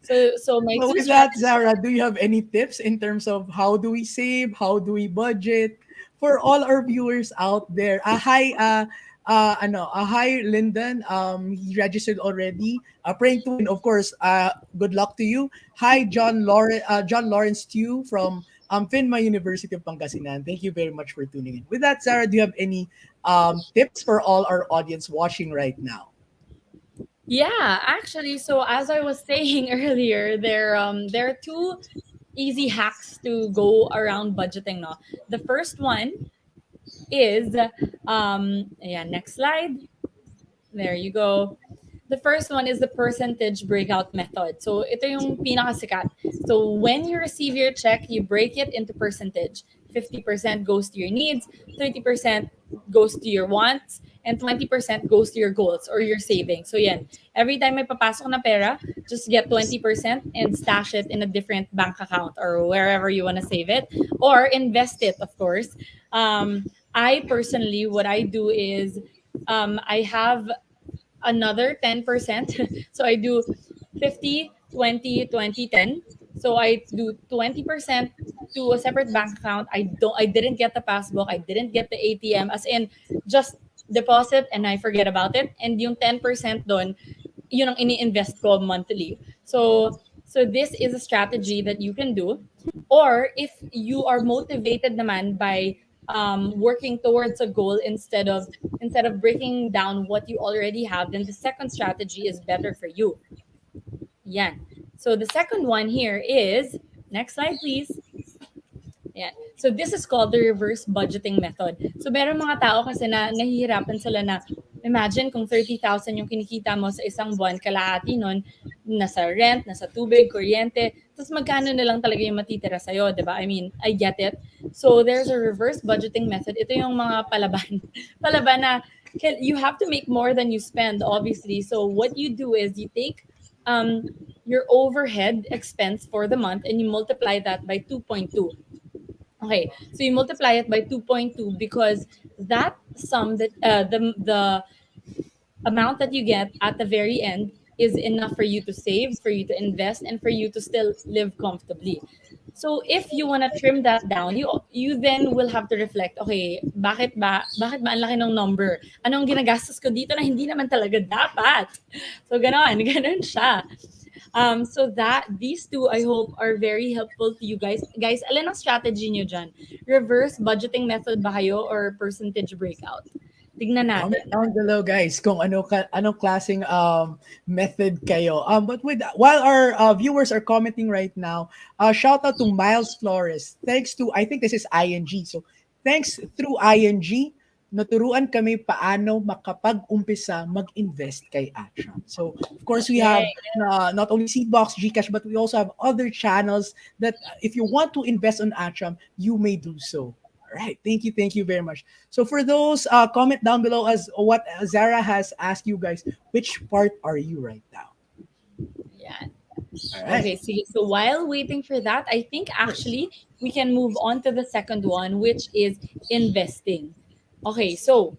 So my So two with that, strategies. Zara, do you have any tips in terms of how do we save, how do we budget for all our viewers out there? Hi, Lyndon. He registered already. Praying to win, of course. Good luck to you. Hi, John Lawrence Tew from FINMA University of Pangasinan. Thank you very much for tuning in. With that, Zara, do you have any tips for all our audience watching right now? Yeah, actually, so as I was saying earlier, there are two easy hacks to go around budgeting. No, the first one is yeah. Next slide. There you go. The first one is the percentage breakout method. So ito yung pinakasikat. So when you receive your check, you break it into percentage. 50% goes to your needs, 30% goes to your wants, and 20% goes to your goals or your savings. So yan, every time may papasok na pera, just get 20% and stash it in a different bank account or wherever you want to save it, or invest it, of course. I personally, what I do is I have another 10%. So I do 50, 20, 20, 10. So I do 20% to a separate bank account. I didn't get the passbook. I didn't get the ATM, as in just deposit and I forget about it. And yung 10% doon, yun ang ini-invest ko monthly. So this is a strategy that you can do. Or if you are motivated naman by working towards a goal instead of breaking down what you already have, then the second strategy is better for you. Yan. So the second one here is, next slide please. Yan. So this is called the reverse budgeting method. So meron mga tao kasi na nahihirapan sila na imagine kung 30,000 yung kinikita mo sa isang buwan, kalahati nun nasa rent, nasa tubig, kuryente, tapos magkano na lang talaga yung matitira sa'yo, di ba? I mean, I get it. So there's a reverse budgeting method. Ito yung mga palaban. Palaban na you have to make more than you spend, obviously. So what you do is you take your overhead expense for the month and you multiply that by 2.2. Okay, so you multiply it by 2.2 because that sum that the amount that you get at the very end is enough for you to save, for you to invest, and for you to still live comfortably. So if you want to trim that down, you then will have to reflect, okay, bakit ba ang laki ng number? Anong ginagastos ko dito na hindi naman talaga dapat? So ganon, ganon siya. So that these two I hope are very helpful to you guys. Guys, alin ang strategy niyo dyan? Reverse budgeting method ba kayo or percentage breakout? Tignan Comment natin. down below guys kung anong klaseng method kayo. But with while our viewers are commenting right now, shout out to Miles Flores. Thanks to I think this is ING. So thanks through ING naturuan kami paano makapag-umpisa mag-invest kay ATRAM. So, of course, we Yay. have not only Seedbox, Gcash, but we also have other channels that if you want to invest on ATRAM, you may do so. All right. Thank you very much. So for those, comment down below as what Zara has asked you guys, which part are you right now? Yeah. All right. Okay, so while waiting for that, I think Of course. actually we can move on to the second one, which is investing. Okay, so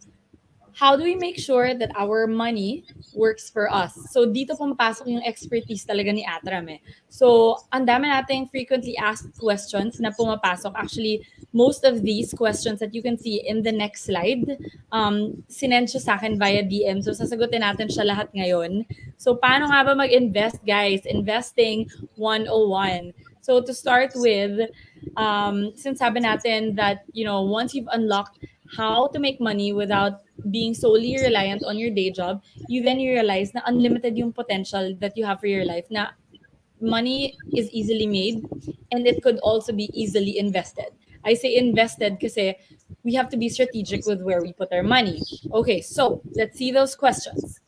how do we make sure that our money works for us? So dito pumapasok yung expertise talaga ni Atram eh. So ang dami nating frequently asked questions na pumapasok. Actually, most of these questions that you can see in the next slide, sinend siya sa akin via DM. So sasagutin natin siya lahat ngayon. So paano nga ba mag-invest guys? Investing 101. So to start with, since sabi natin that, once you've unlocked how to make money without being solely reliant on your day job, you realize na unlimited yung potential that you have for your life, na money is easily made and it could also be easily invested. I say invested kasi we have to be strategic with where we put our money. Okay, so let's see those questions.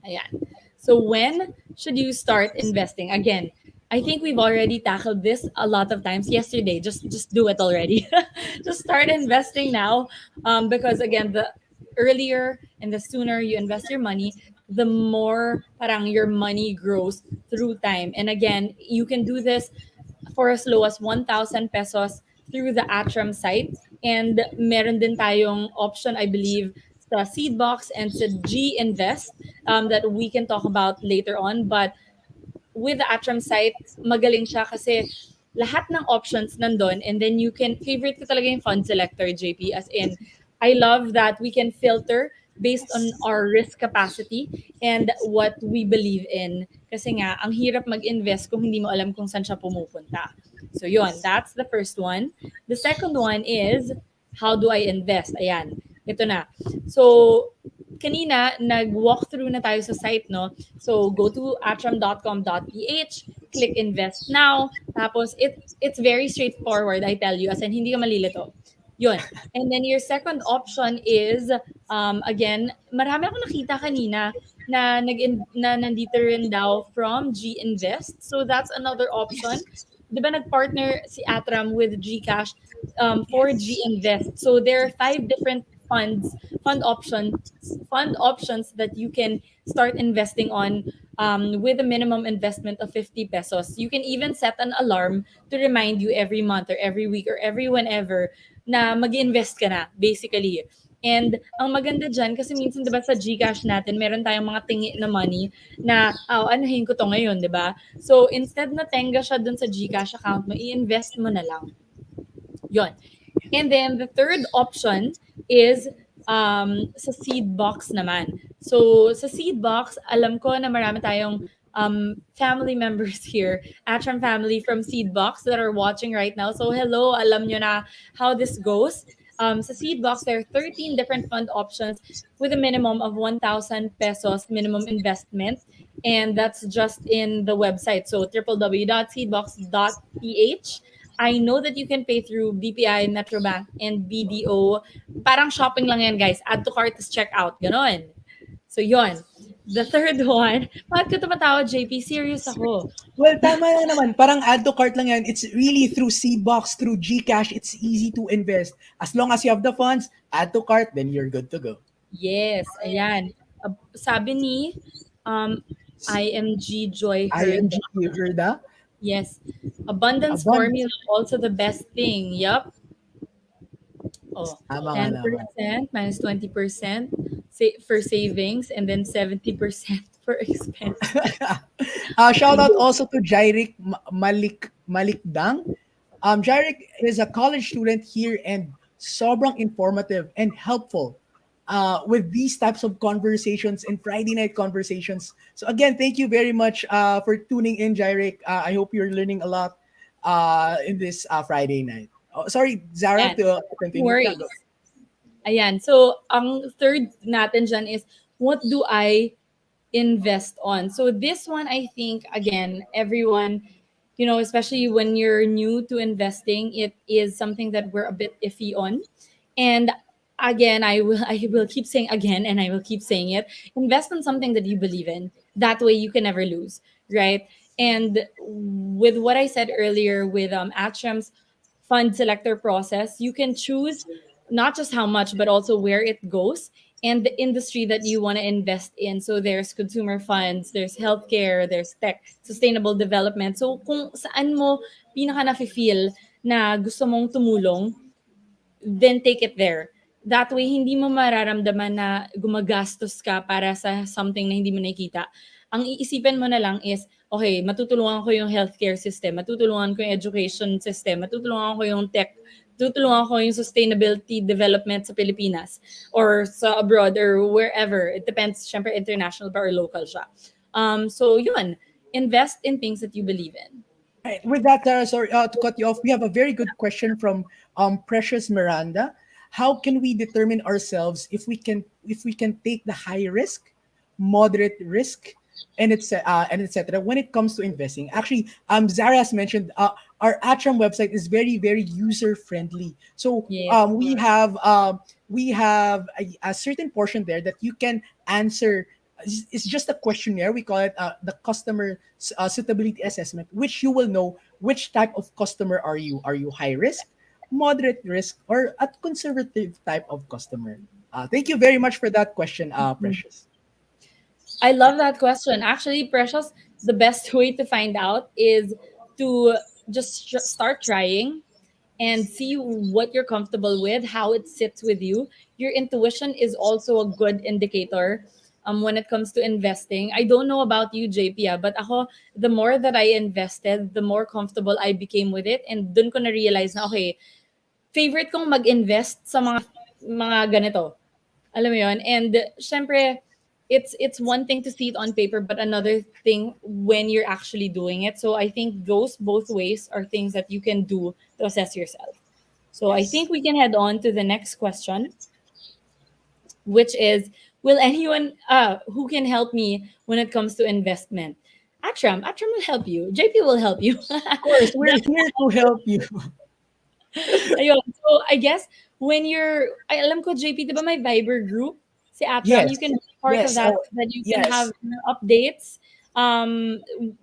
Ayan. So when should you start investing? Again, I think we've already tackled this a lot of times yesterday. Just do it already. Just start investing now, because again, the earlier and the sooner you invest your money, the more parang your money grows through time. And again, you can do this for as low as 1,000 pesos through the Atram site. And meron din tayong option, I believe, sa Seedbox and sa G Invest, that we can talk about later on. But with the Atram site, magaling siya kasi lahat ng options nandun, and then you can, favorite ko talaga yung fund selector, JP, as in, I love that we can filter based on our risk capacity and what we believe in. Kasi nga, ang hirap mag-invest kung hindi mo alam kung saan siya pumupunta. So yun, that's the first one. The second one is, how do I invest? Ayan, ito na. So, kanina, nag-walk through na tayo sa site, no? So, go to atram.com.ph, click invest now, tapos it's very straightforward, I tell you, as in, hindi ka malilito. Yun. And then your second option is, again, marami akong nakita kanina na, na nandito rin daw from G Invest. So, that's another option. Di ba nag-partner si Atram with Gcash, for G Yes. Invest. So, there are 5 different fund options fund options that you can start investing on, with a minimum investment of 50 pesos. You can even set an alarm to remind you every month or every week or every whenever na mag-invest ka na, basically. And ang maganda dyan, kasi minsan diba sa Gcash natin, meron tayong mga tingi na money na, anahin ko to ngayon, diba? So, instead na tenga siya dun sa Gcash account mo, i-invest mo na lang. Yon. And then the third option is, sa seed box naman. So sa seed box, alam ko na marami tayong family members here, Atram family from seed box that are watching right now. So hello, alam nyo na how this goes. Sa seed box, there are 13 different fund options with a minimum of 1,000 pesos minimum investment. And that's just in the website. So www.seedbox.ph. I know that you can pay through BPI, Metrobank, and BDO. Parang shopping lang yan, guys. Add to cart is check out. Ganon. So, yon. The third one, bakit ka tumatawa, JP? Serious ako. Well, tama na naman. Parang add to cart lang yan. It's really through Seedbox, through Gcash. It's easy to invest. As long as you have the funds, add to cart, then you're good to go. Yes, ayan. Sabi ni, IMG Joy Heard. IMG, you heard that? Yes. Abundance Abundance. formula, also the best thing. Yup. Oh, Tama nga naman. 10% minus 20% for savings and then 70% for expense. Shout out also to Jairik Malikdang. Jairik is a college student here and sobrang informative and helpful with these types of conversations and Friday night conversations. So again, thank you very much for tuning in, Jairik. I hope you're learning a lot in this Friday night. Oh, sorry, Zara, Ayan, to no continue. Yeah, go. worries. Ayan, so ang third natin dyan is, what do I invest on? So this one, I think, again, everyone, especially when you're new to investing, it is something that we're a bit iffy on. And again, I will keep saying again, and I will keep saying it. Invest in something that you believe in. That way you can never lose, right? And with what I said earlier with ATRAM's fund selector process, you can choose not just how much, but also where it goes and the industry that you want to invest in. So there's consumer funds, there's healthcare, there's tech, sustainable development. So kung saan mo pinaka na-feel na gusto mong tumulong, then take it there. That way, hindi mo mararamdaman na gumagastos ka para sa something na hindi mo nakikita. Ang iisipin mo na lang is, okay, matutulungan ko yung healthcare system, matutulungan ko yung education system, matutulungan ko yung tech, tutulungan ko yung sustainability development sa Pilipinas or sa abroad or wherever. It depends, syempre international ba or local siya. So yun, invest in things that you believe in. Right. With that, sorry to cut you off. We have a very good question from Precious Miranda. How can we determine ourselves if we can take the high risk, moderate risk, and etc. when it comes to investing? Actually, Zara has mentioned our Atram website is very user friendly. So Yes. we have a certain portion there that you can answer. It's just a questionnaire. We call it the customer suitability assessment, which you will know which type of customer are you. Are you high risk, moderate risk, or a conservative type of customer? Thank you very much for that question, Precious. I love that question. Actually, Precious, the best way to find out is to just start trying and see what you're comfortable with, how it sits with you. Your intuition is also a good indicator when it comes to investing. I don't know about you, JP, but ako, the more that I invested, the more comfortable I became with it. And dun ko na-realize na, okay, favorite kong mag-invest sa mga ganito. Alam mo yun? And syempre, it's one thing to see it on paper, but another thing when you're actually doing it. So I think those both ways are things that you can do to assess yourself. So I Yes. think we can head on to the next question, which is, will anyone who can help me when it comes to investment? Atram will help you. JP will help you. Of course, we're here to help you. Ayun. So, I guess, when ay, alam ko, JP, di ba may Viber group? Si Atram, Yes. you can be part of Yes. that Oh, so that you can have yes. updates.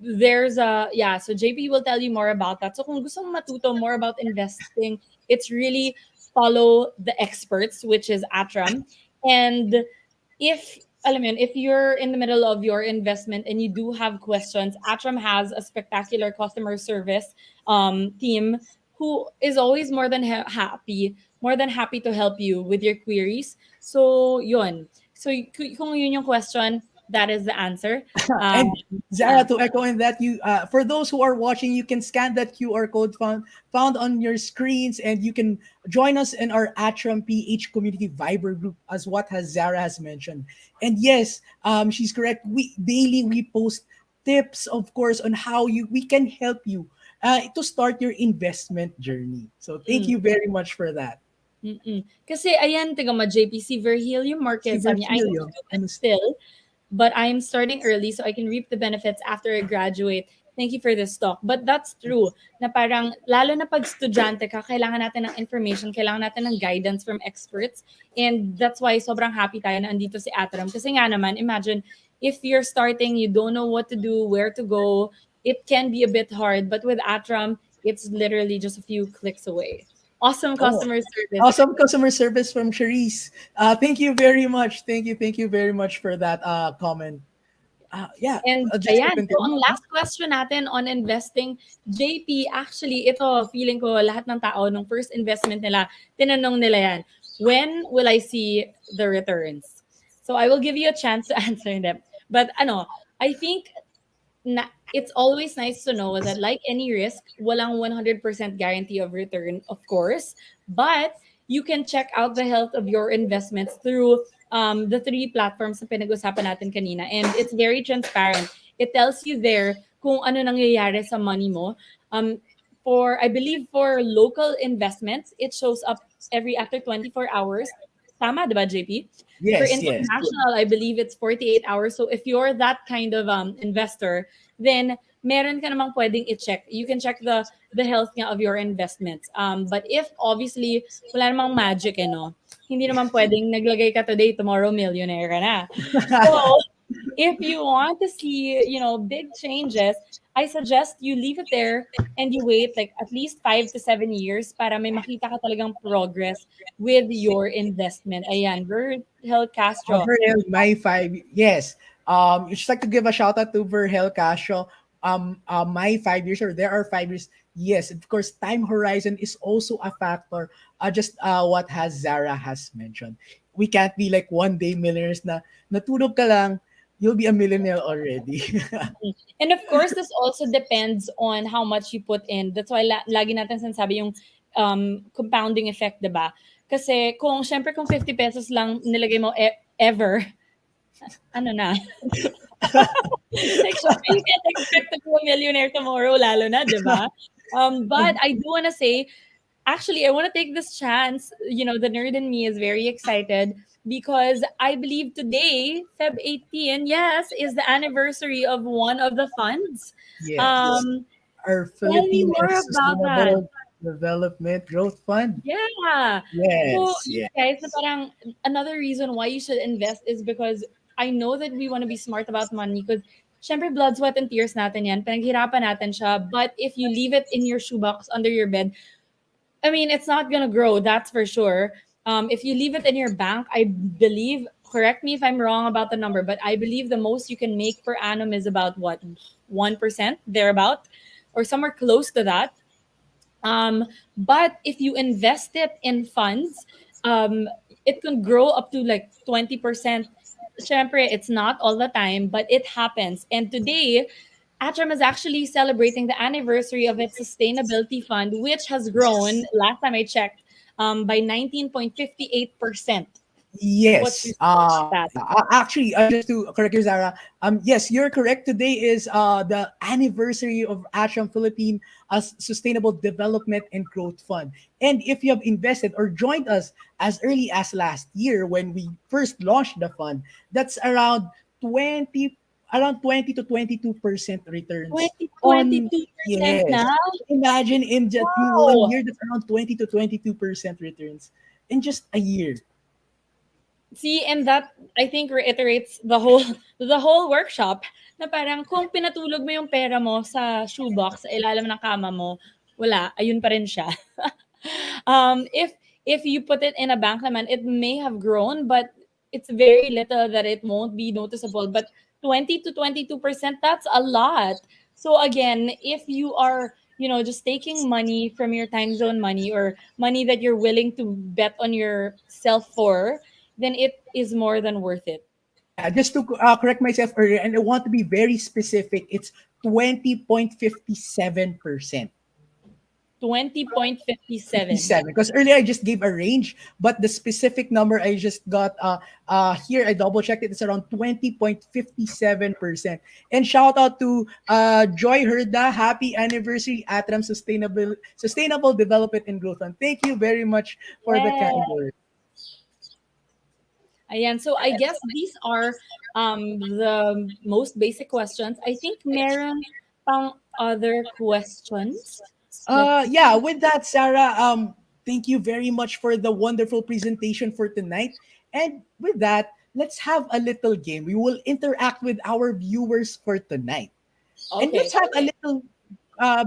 There's yeah, so JP will tell you more about that. So, kung gusto mong matuto more about investing, it's really follow the experts, which is Atram. And if alam mo yun, if you're in the middle of your investment and you do have questions, Atram has a spectacular customer service team who is always more than happy to help you with your queries. So, yun. So, kung yun yung question, that is the answer. And Yeah. Zara, to echo in that, you for those who are watching, you can scan that QR code found on your screens, and you can join us in our Atram PH community Viber group, as what has Zara has mentioned. And yes, she's correct. We post tips, of course, on how you we can help you to start your investment journey. So thank Mm, you very much for that. mm. Kasi ayan, tiga mo, JPC, Verhil yung market. Si Sabi niya, I know Virgilio, student ano, still, but I'm starting early so I can reap the benefits after I graduate. Thank you for this talk. But that's true. Na parang, lalo na pag estudyante ka, kailangan natin ng information, kailangan natin ng guidance from experts. And that's why sobrang happy tayo na andito si Atram. Kasi nga naman, imagine, if you're starting, you don't know what to do, where to go, it can be a bit hard. But with Atram, it's literally just a few clicks away. Awesome oh, customer service. awesome customer service from Charisse. Thank you very much. Thank you very much for that comment. Yeah, And just to ayan, so continue. ang last question natin on investing, JP, actually, ito, feeling ko lahat ng tao, nung first investment nila, tinanong nila yan, when will I see the returns? So I will give you a chance to answer them. But I think it's always nice to know that like any risk, walang 100% guarantee of return, of course, but you can check out the health of your investments through the three platforms na pinag-usapan natin kanina. And it's very transparent. It tells you there kung ano nangyayari sa money mo. I believe for local investments, it shows up every after 24 hours. Tama, diba, JP? For Yes, yes. international, I believe it's 48 hours. So if you're that kind of investor, then meron ka namang pwedeng i-check. You can check the health nga of your investments. But if obviously wala namang magic, hindi naman pwedeng naglagay ka today, tomorrow millionaire ka na. So if you want to see, big changes, I suggest you leave it there and you wait like at least 5 to 7 years para may makita ka talagang progress with your investment. Ayan, Verhel Castro. Verhel, my five, yes. Just like to give a shout out to Verhel Castro. My 5 years, or there are 5 years. Yes, of course, time horizon is also a factor. Just what has Zara has mentioned. We can't be like one day millionaires na natulog ka lang, you'll be a millionaire already. And of course, this also depends on how much you put in. That's why lagi natin sinasabi yung compounding effect, diba? Kasi syempre kung 50 pesos lang nilagay mo ever, ano na? Like, syempre, you can't expect to be a millionaire tomorrow, lalo na, diba? But I do want to say, actually, I want to take this chance. The nerd in me is very excited because I believe today, Feb 18, yes, is the anniversary of one of the funds. Yes. Um, Our Tell me Philippine more about that. Sustainable Development Growth Fund. Yeah. So, Yes, you yes. guys, na parang another reason why you should invest is because I know that we want to be smart about money because syempre blood, sweat, and tears natin yan. Pinaghirapan natin siya. But if you leave it in your shoebox under your bed, I mean, it's not gonna grow. That's for sure. If you leave it in your bank, I believe. Correct me if I'm wrong about the number, but I believe the most you can make per annum is about what 1% thereabout, or somewhere close to that. But if you invest it in funds, um, it can grow up to like 20%. Syempre, it's not all the time, but it happens. And today, ATRAM is actually celebrating the anniversary of its sustainability fund, which has grown, last time I checked, by 19.58%. What's Yes. your stat? Actually, just to correct you, Zara. Yes, you're correct. Today is the anniversary of ASHAM Philippine Sustainable Development and Growth Fund. And if you have invested or joined us as early as last year when we first launched the fund, that's 20 20 to 22% returns 20, on. 22% Yes. now? Imagine in just in one Wow! year, that's around 20 to 22% returns in just a year. See, and that I think reiterates the whole workshop na parang kung pinatulog mo yung pera mo sa shoebox sa ilalim ng kama mo, wala, ayun pa rin siya. If you put it in a bank naman, it may have grown, but it's very little that it won't be noticeable. But 20 to 22%, that's a lot. So again, if you are, just taking money from your time zone money or money that you're willing to bet on yourself for, then it is more than worth it. Yeah, just to correct myself earlier, and I want to be very specific, it's 20.57%. 20.57. 57, because earlier I just gave a range, but the specific number I just got here, I double checked it, it's around 20.57%. And shout out to Joy Herda, happy anniversary ATRAM Sustainable Development and Growth Fund. Thank you very much for the kind Yeah. words. Ayan. So I guess these are the most basic questions. I think meron pang other questions. Let's Yeah, with that, Sarah, thank you very much for the wonderful presentation for tonight. And with that, let's have a little game. We will interact with our viewers for tonight. And let's okay. have a little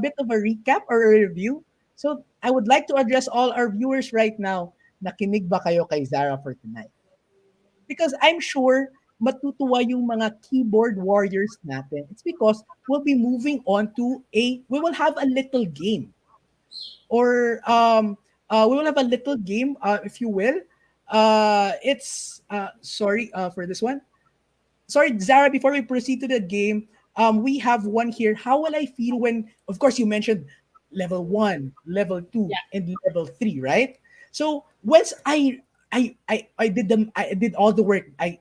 bit of a recap or a review. So I would like to address all our viewers right now. Nakinig ba kayo kay Zara for tonight? Because I'm sure matutuwa yung mga keyboard warriors natin? It's because we'll be moving on to we will have a little game, or we will have a little game, if you will. It's sorry for this one. Sorry, Zara, before we proceed to the game, we have one here. How will I feel when, of course, you mentioned level one, level two, Yeah. and level three, right? So once I did them, I did all the work. I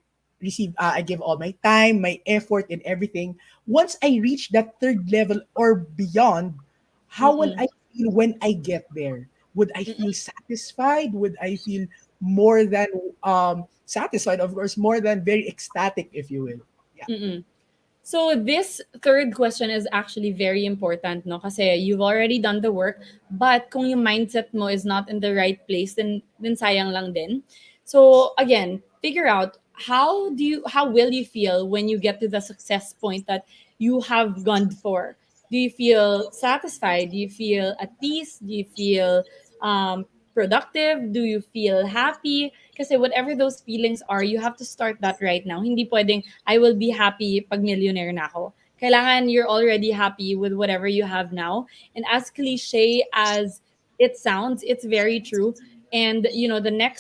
gave all my time, my effort, and everything. Once I reach that third level or beyond, how will Mm-mm. I feel when I get there? Would I Mm-mm. feel satisfied? Would I feel more than satisfied, of course, more than very ecstatic, if you will? Yeah. Mm-mm. So this third question is actually very important, no? Kasi you've already done the work, but kung yung mindset mo is not in the right place, then sayang lang din. So again, figure out how will you feel when you get to the success point that you have gone for. Do you feel satisfied? Do you feel at peace? Do you feel productive? Do you feel happy? Kasi whatever those feelings are, you have to start that right now. Hindi pwedeng I will be happy pag millionaire na ako. Kailangan you're already happy with whatever you have now. And as cliche as it sounds, it's very true. And the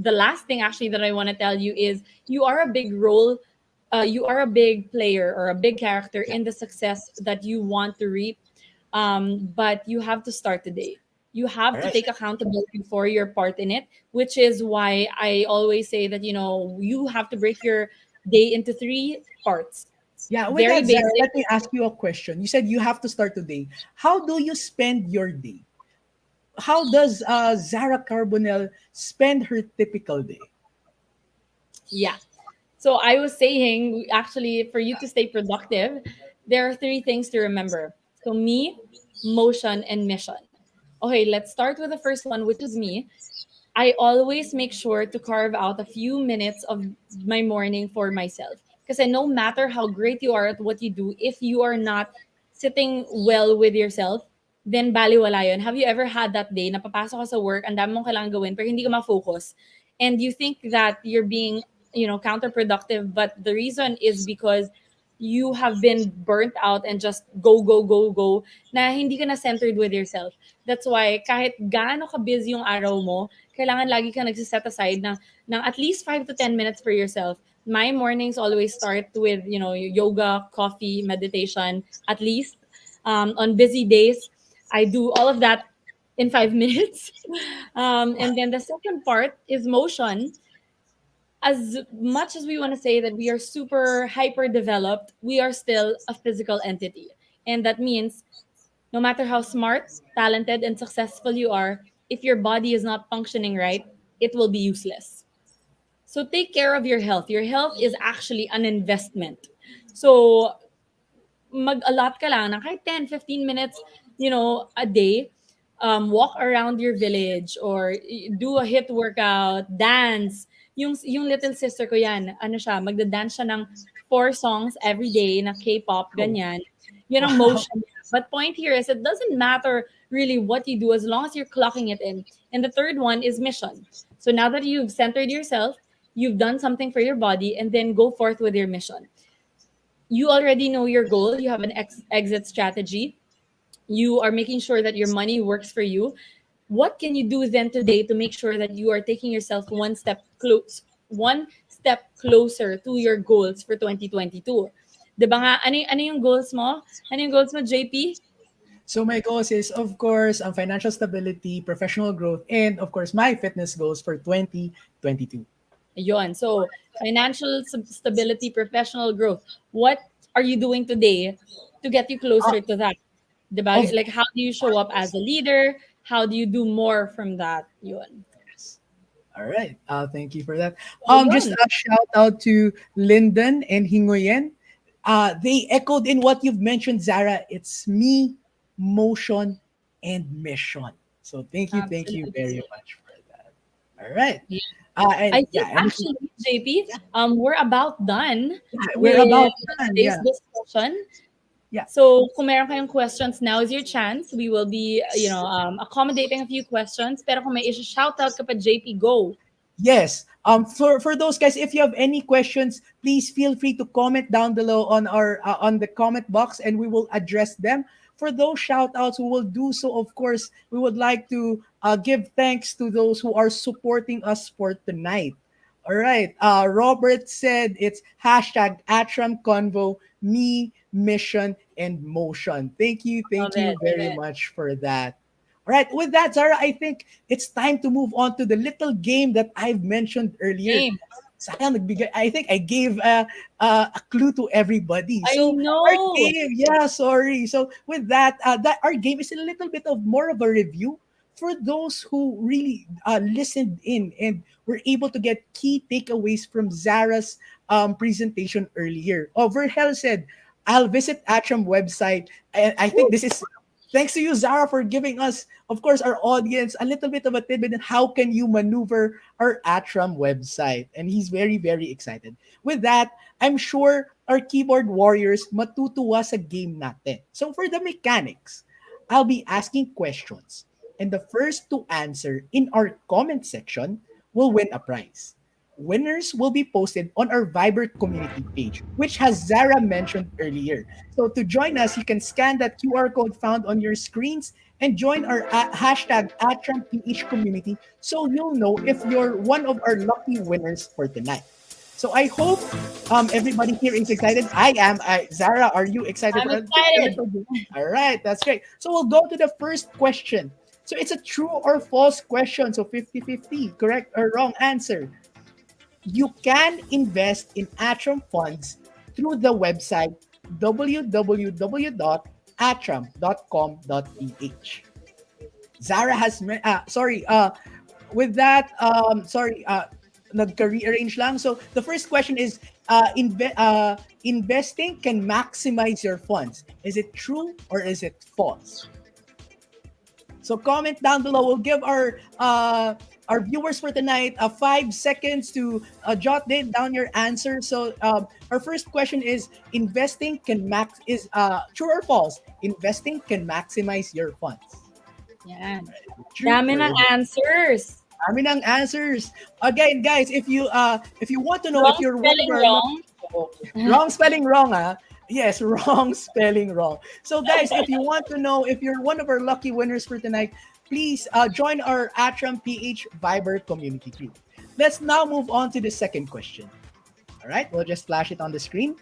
last thing actually that I want to tell you is you are a big role you are a big player or a big character Yeah. in the success that you want to reap, but you have to start today. You All have to right. take accountability for your part in it, which is why I always say that you have to break your day into three parts. Yeah. With Very that, Zara, basic. let me ask you a question. You said you have to start today. How do you spend your day? How does Zara Carbonell spend her typical day? Yeah. So I was saying, actually, for you to stay productive, there are three things to remember. So me, motion, and mission. Okay, let's start with the first one, which is me. I always make sure to carve out a few minutes of my morning for myself. Because no matter how great you are at what you do, if you are not sitting well with yourself, then baliwala yun. Have you ever had that day na papasok ka sa work, ang dami mong kailangan gawin, pero hindi ka ma-focus, and you think that you're being, counterproductive, but the reason is because you have been burnt out and just go, go, go, go, na hindi ka na centered with yourself. That's why kahit gaano ka busy yung araw mo, kailangan lagi kang nagsiset aside ng at least 5 to 10 minutes for yourself. My mornings always start with, yoga, coffee, meditation, at least. On busy days, I do all of that in 5 minutes. And then the second part is motion. As much as we want to say that we are super hyper developed, we are still a physical entity. And that means no matter how smart, talented, and successful you are, if your body is not functioning right, it will be useless. So take care of your health. Your health is actually an investment. So mag-allot ka lang ng kahit 10, 15 minutes, a day. Walk around your village or do a hit workout, dance. Yung little sister ko yan, ano siya, magda-dance siya ng 4 songs every day na K-pop, Oh, ganyan. Yun ang wow. motion niya. But point here is it doesn't matter really what you do as long as you're clocking it in. And the third one is mission. So now that you've centered yourself, you've done something for your body, and then go forth with your mission. You already know your goal, you have an exit strategy, you are making sure that your money works for you. What can you do then today to make sure that you are taking yourself one step closer to your goals for 2022? 'Di ba nga, ano yung goals mo? Ano yung goals mo, JP? So my goals is, of course, financial stability, professional growth, and of course, my fitness goals for 2022. Ayun. So, financial stability, professional growth. What are you doing today to get you Uh, closer to that? Diba? of Like, how do you show up as a leader? How do you do more from that? Yun. course. All right. Thank you for that. Just Ayun. a shout out to Lyndon and Hingoyen. They echoed in what you've mentioned, Zara. It's me, motion, and mission. So thank you very Absolutely. much for that. All right. Yeah. And I think yeah, anything? actually, JP, Yeah, we're about done yeah, we're about with done. today's Yeah, discussion. yeah. So, kung meron kayong questions, now is your chance. We will be, accommodating a few questions. Pero kung may shout out ka pa, JP, go. Yes. For those guys, if you have any questions, please feel free to comment down below on our on the comment box, and we will address them. For those shout outs, we will do so. Of course, we would like to give thanks to those who are supporting us for tonight. All right. Robert said it's hashtag Atram Convo, me, mission, and motion. Love Thank you it. very much for that. All right, with that, Zara, I think it's time to move on to the little game that I've mentioned earlier. Same. Sayang, I think I gave a clue to everybody. I So our know. game, yeah, sorry. So with that, that our game is a little bit of more of a review for those who really listened in and were able to get key takeaways from Zara's presentation earlier. Oh, Verhel said, "I'll visit Atram website." And I think this is thanks to you, Zara, for giving us, of course, our audience a little bit of a tidbit on how can you maneuver our Atram website. And he's very, very excited. With that, I'm sure our keyboard warriors matutuwa sa game natin. So for the mechanics, I'll be asking questions. And the first to answer in our comment section will win a prize. Winners will be posted on our Viber community page, which has Zara mentioned earlier. So to join us, you can scan that QR code found on your screens and join our hashtag ATRAMPH community so you'll know if you're one of our lucky winners for tonight. So I hope everybody here is excited. I am. Zara, are you excited I'm for just a excited. little bit? All right, that's great. So we'll go to the first question. So it's a true or false question. So 50-50, correct or wrong answer. You can invest in Atram funds through the website www.atram.com.ph. Zara has, sorry, with that, sorry, nagka-rearrange lang. So the first question is, investing can maximize your funds. Is it true or is it false? So comment down below. We'll give our viewers for tonight 5 seconds to down your answer. So our first question is: investing can max is true or false? Investing can maximize your funds. Yan. True Dami or ng is it? answers. Kami ng answers. Again, guys, if you want to know if Wrong you're one of spelling our wrong. wrong spelling wrong, yes, wrong spelling wrong. So, guys, if you want to know if you're one of our lucky winners for tonight, please join our Atram PH Viber community group. Let's now move on to the second question. All right, we'll just flash it on the screen.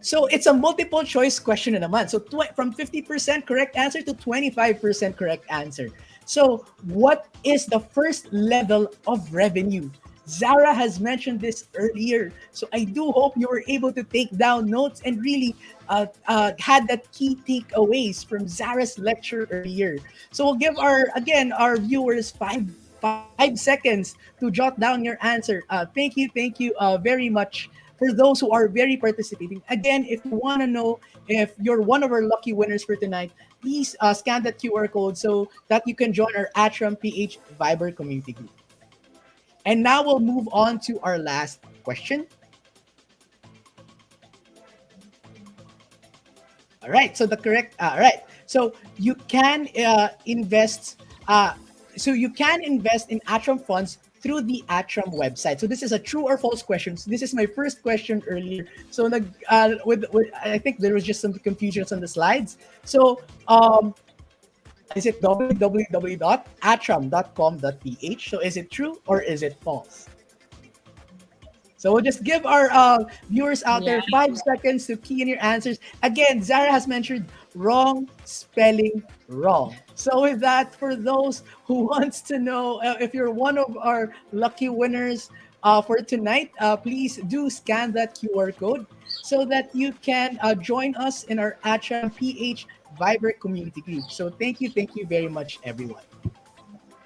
So it's a multiple choice question na naman. So from 50% correct answer to 25% correct answer. So what is the first level of revenue? Zara has mentioned this earlier. So I do hope you were able to take down notes and really had that key takeaways from Zara's lecture earlier. So we'll give our viewers five seconds to jot down your answer. Thank you very much for those who are very participating. Again, if you want to know if you're one of our lucky winners for tonight, please scan that QR code so that you can join our Atram PH Viber community group. And now we'll move on to our last question. All right. So the correct. All right. So you can invest. So you can invest in Atram funds through the Atram website. So this is a true or false question. So this is my first question earlier. So with I think there was just some confusions on the slides. So is it www.atram.com.ph? So is it true or is it false? So we'll just give our viewers out Yeah. there 5 seconds to key in your answers. Again, Zara has mentioned wrong spelling wrong. So with that, for those who wants to know if you're one of our lucky winners for tonight, please do scan that QR code so that you can join us in our Atram PH Viber community group. So thank you very much, everyone.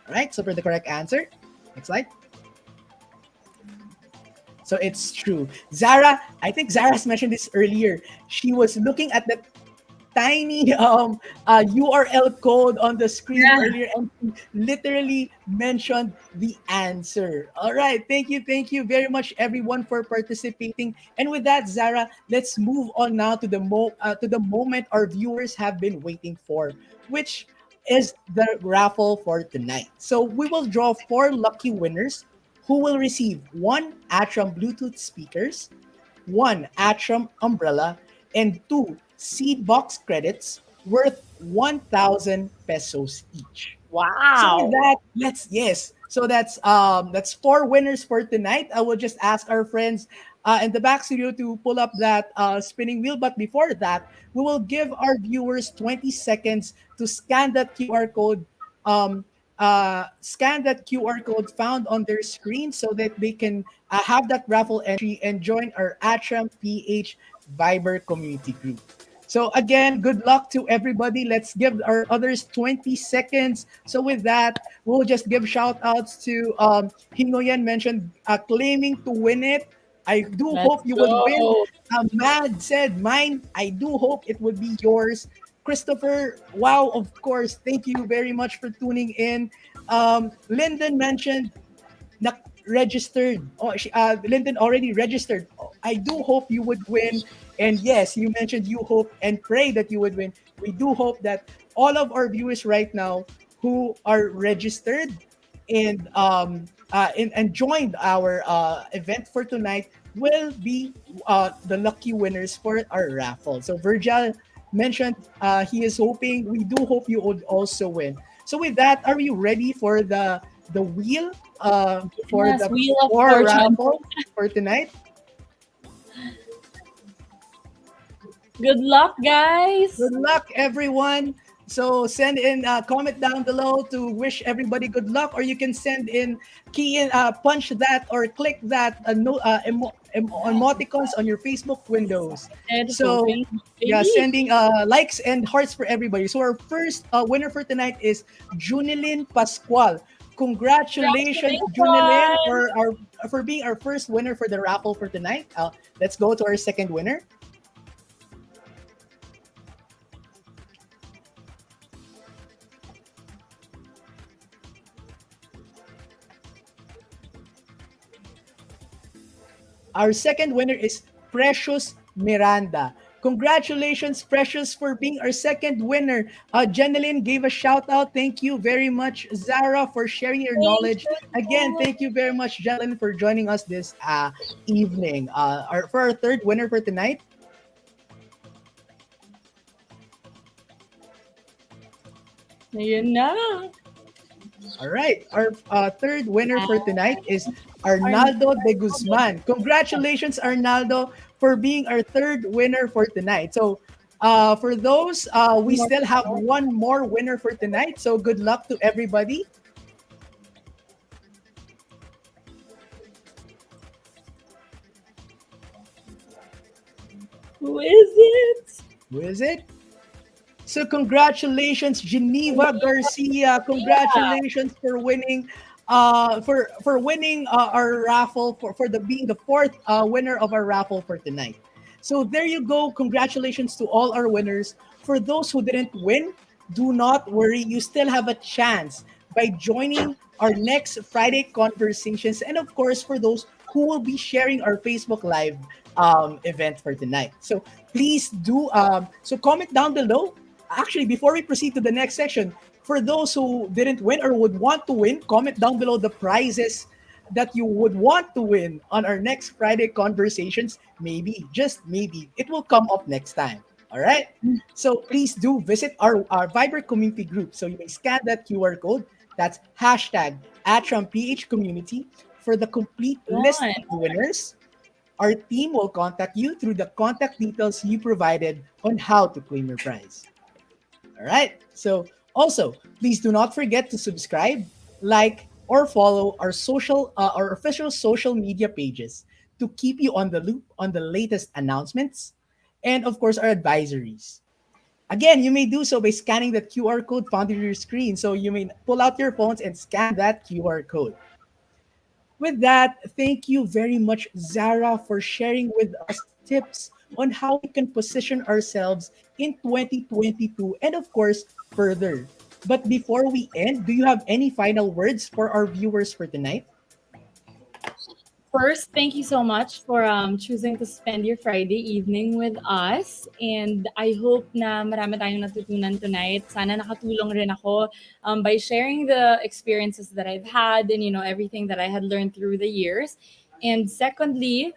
All right. So for the correct answer, next slide. So it's true. Zara, I think Zara's mentioned this earlier. She was looking at the tiny URL code on the screen Yeah. earlier and she literally mentioned the answer. All right. Thank you very much, everyone, for participating. And with that, Zara, let's move on now to the moment our viewers have been waiting for, which is the raffle for tonight. So we will draw four lucky winners who will receive one ATRAM Bluetooth speakers, one ATRAM umbrella, and two seed box credits worth 1,000 pesos each. So with Wow. that, let's yes. So that's four winners for tonight. I will just ask our friends in the back studio to pull up that spinning wheel. But before that, we will give our viewers 20 seconds to scan that QR code. Um, Scan that QR code found on their screen so that they can have that raffle entry and join our ATRAM PH Viber community group. So again, good luck to everybody. Let's give our others 20 seconds. So with that, we'll just give shout outs to Hinoyan mentioned claiming to win it. I do hope Let's you would win. go. Mad said mine. I do hope it would be yours. Christopher, wow, of course. Thank you very much for tuning in. Lyndon mentioned na registered. Oh, Lyndon already registered. Oh, I do hope you would win. And yes, you mentioned you hope and pray that you would win. We do hope that all of our viewers right now who are registered and joined our event for tonight will be the lucky winners for our raffle. So Virgil mentioned he is hoping. We do hope you would also win. So with that, are you ready for the wheel for Yes, the Wheel of four Fortune. raffle for tonight? Good luck, guys. Good luck, everyone. So send in comment down below to wish everybody good luck, or you can send in key in punch that or click that no, emoticons on your Facebook windows. Excited, So hoping, yeah, believe. sending likes and hearts for everybody. So our first winner for tonight is Junilin Pascual. Congratulations, Junilin, Congratulations. for being our first winner for the raffle for tonight. Let's go to our second winner. Our second winner is Precious Miranda. Congratulations, Precious, for being our second winner. Jeneline gave a shout out. Thank you very much, Zara, for sharing your Thank knowledge. Again, you. thank you very much, Jeneline, for joining us this evening. For our third winner for tonight, Ayun na. all right. Our third winner for tonight is Our Arnaldo de Guzman. Congratulations, Arnaldo, for being our third winner for tonight. So, for those, we more still have one more winner for tonight. So, good luck to everybody. Who is it? Who is it? So, congratulations, Geneva Garcia. Yeah. Congratulations for winning. For winning our raffle for the being the fourth winner of our raffle for tonight. So there you go. Congratulations to all our winners. For those who didn't win, do not worry. You still have a chance by joining our next Friday conversations, and of course for those who will be sharing our Facebook Live event for tonight. So please do. So comment down below. Actually, before we proceed to the next section, for those who didn't win or would want to win, comment down below the prizes that you would want to win on our next Friday conversations. Maybe, just maybe, it will come up next time. All right. So please do visit our Viber community group. So you may scan that QR code. That's hashtag ATRAMPH community for the complete list One. of winners. Our team will contact you through the contact details you provided on how to claim your prize. All right. So also, please do not forget to subscribe, like, or follow our official social media pages to keep you on the loop on the latest announcements and of course our advisories. Again, you may do so by scanning the QR code found on your screen. So you may pull out your phones and scan that QR code. With that, thank you very much, Zara, for sharing with us tips on how we can position ourselves in 2022 and, of course, further. But before we end, do you have any final words for our viewers for tonight? First, thank you so much for choosing to spend your Friday evening with us. And I hope na marami tayong natutunan tonight. Sana nakatulong rin ako by sharing the experiences that I've had and, everything that I had learned through the years. And secondly,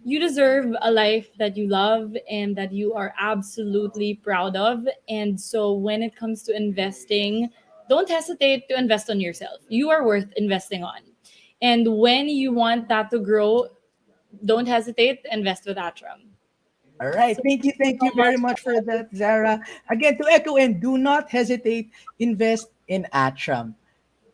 you deserve a life that you love and that you are absolutely proud of. And so when it comes to investing, don't hesitate to invest on yourself. You are worth investing on. And when you want that to grow, don't hesitate to invest with Atram. All right. So thank you Thank so you very much. much for that, Zara. Again, to echo and do not hesitate, invest in Atram.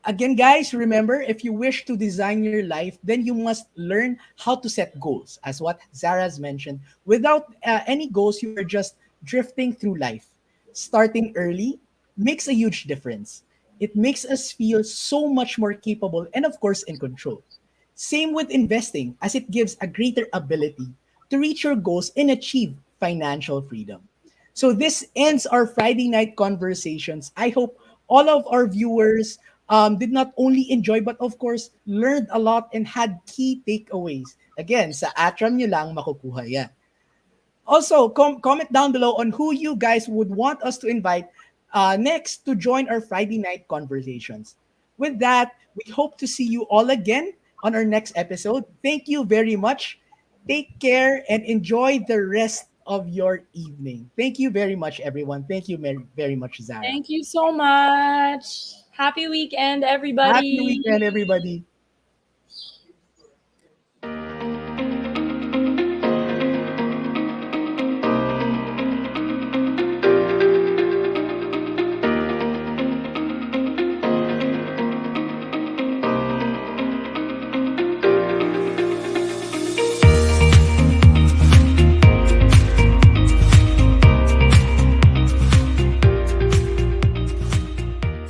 Again, guys, remember, if you wish to design your life, then you must learn how to set goals, as what Zara's mentioned. Without any goals, you are just drifting through life. Starting early makes a huge difference. It makes us feel so much more capable and, of course, in control. Same with investing, as it gives a greater ability to reach your goals and achieve financial freedom. So, this ends our Friday night conversations. I hope all of our viewers did not only enjoy, but of course, learned a lot and had key takeaways. Again, sa Atram nyo lang makukuha yan. Also, comment down below on who you guys would want us to invite next to join our Friday night conversations. With that, we hope to see you all again on our next episode. Thank you very much. Take care and enjoy the rest of your evening. Thank you very much, everyone. Thank you very much, Zara. Thank you so much. Happy weekend, Happy everybody. weekend, everybody.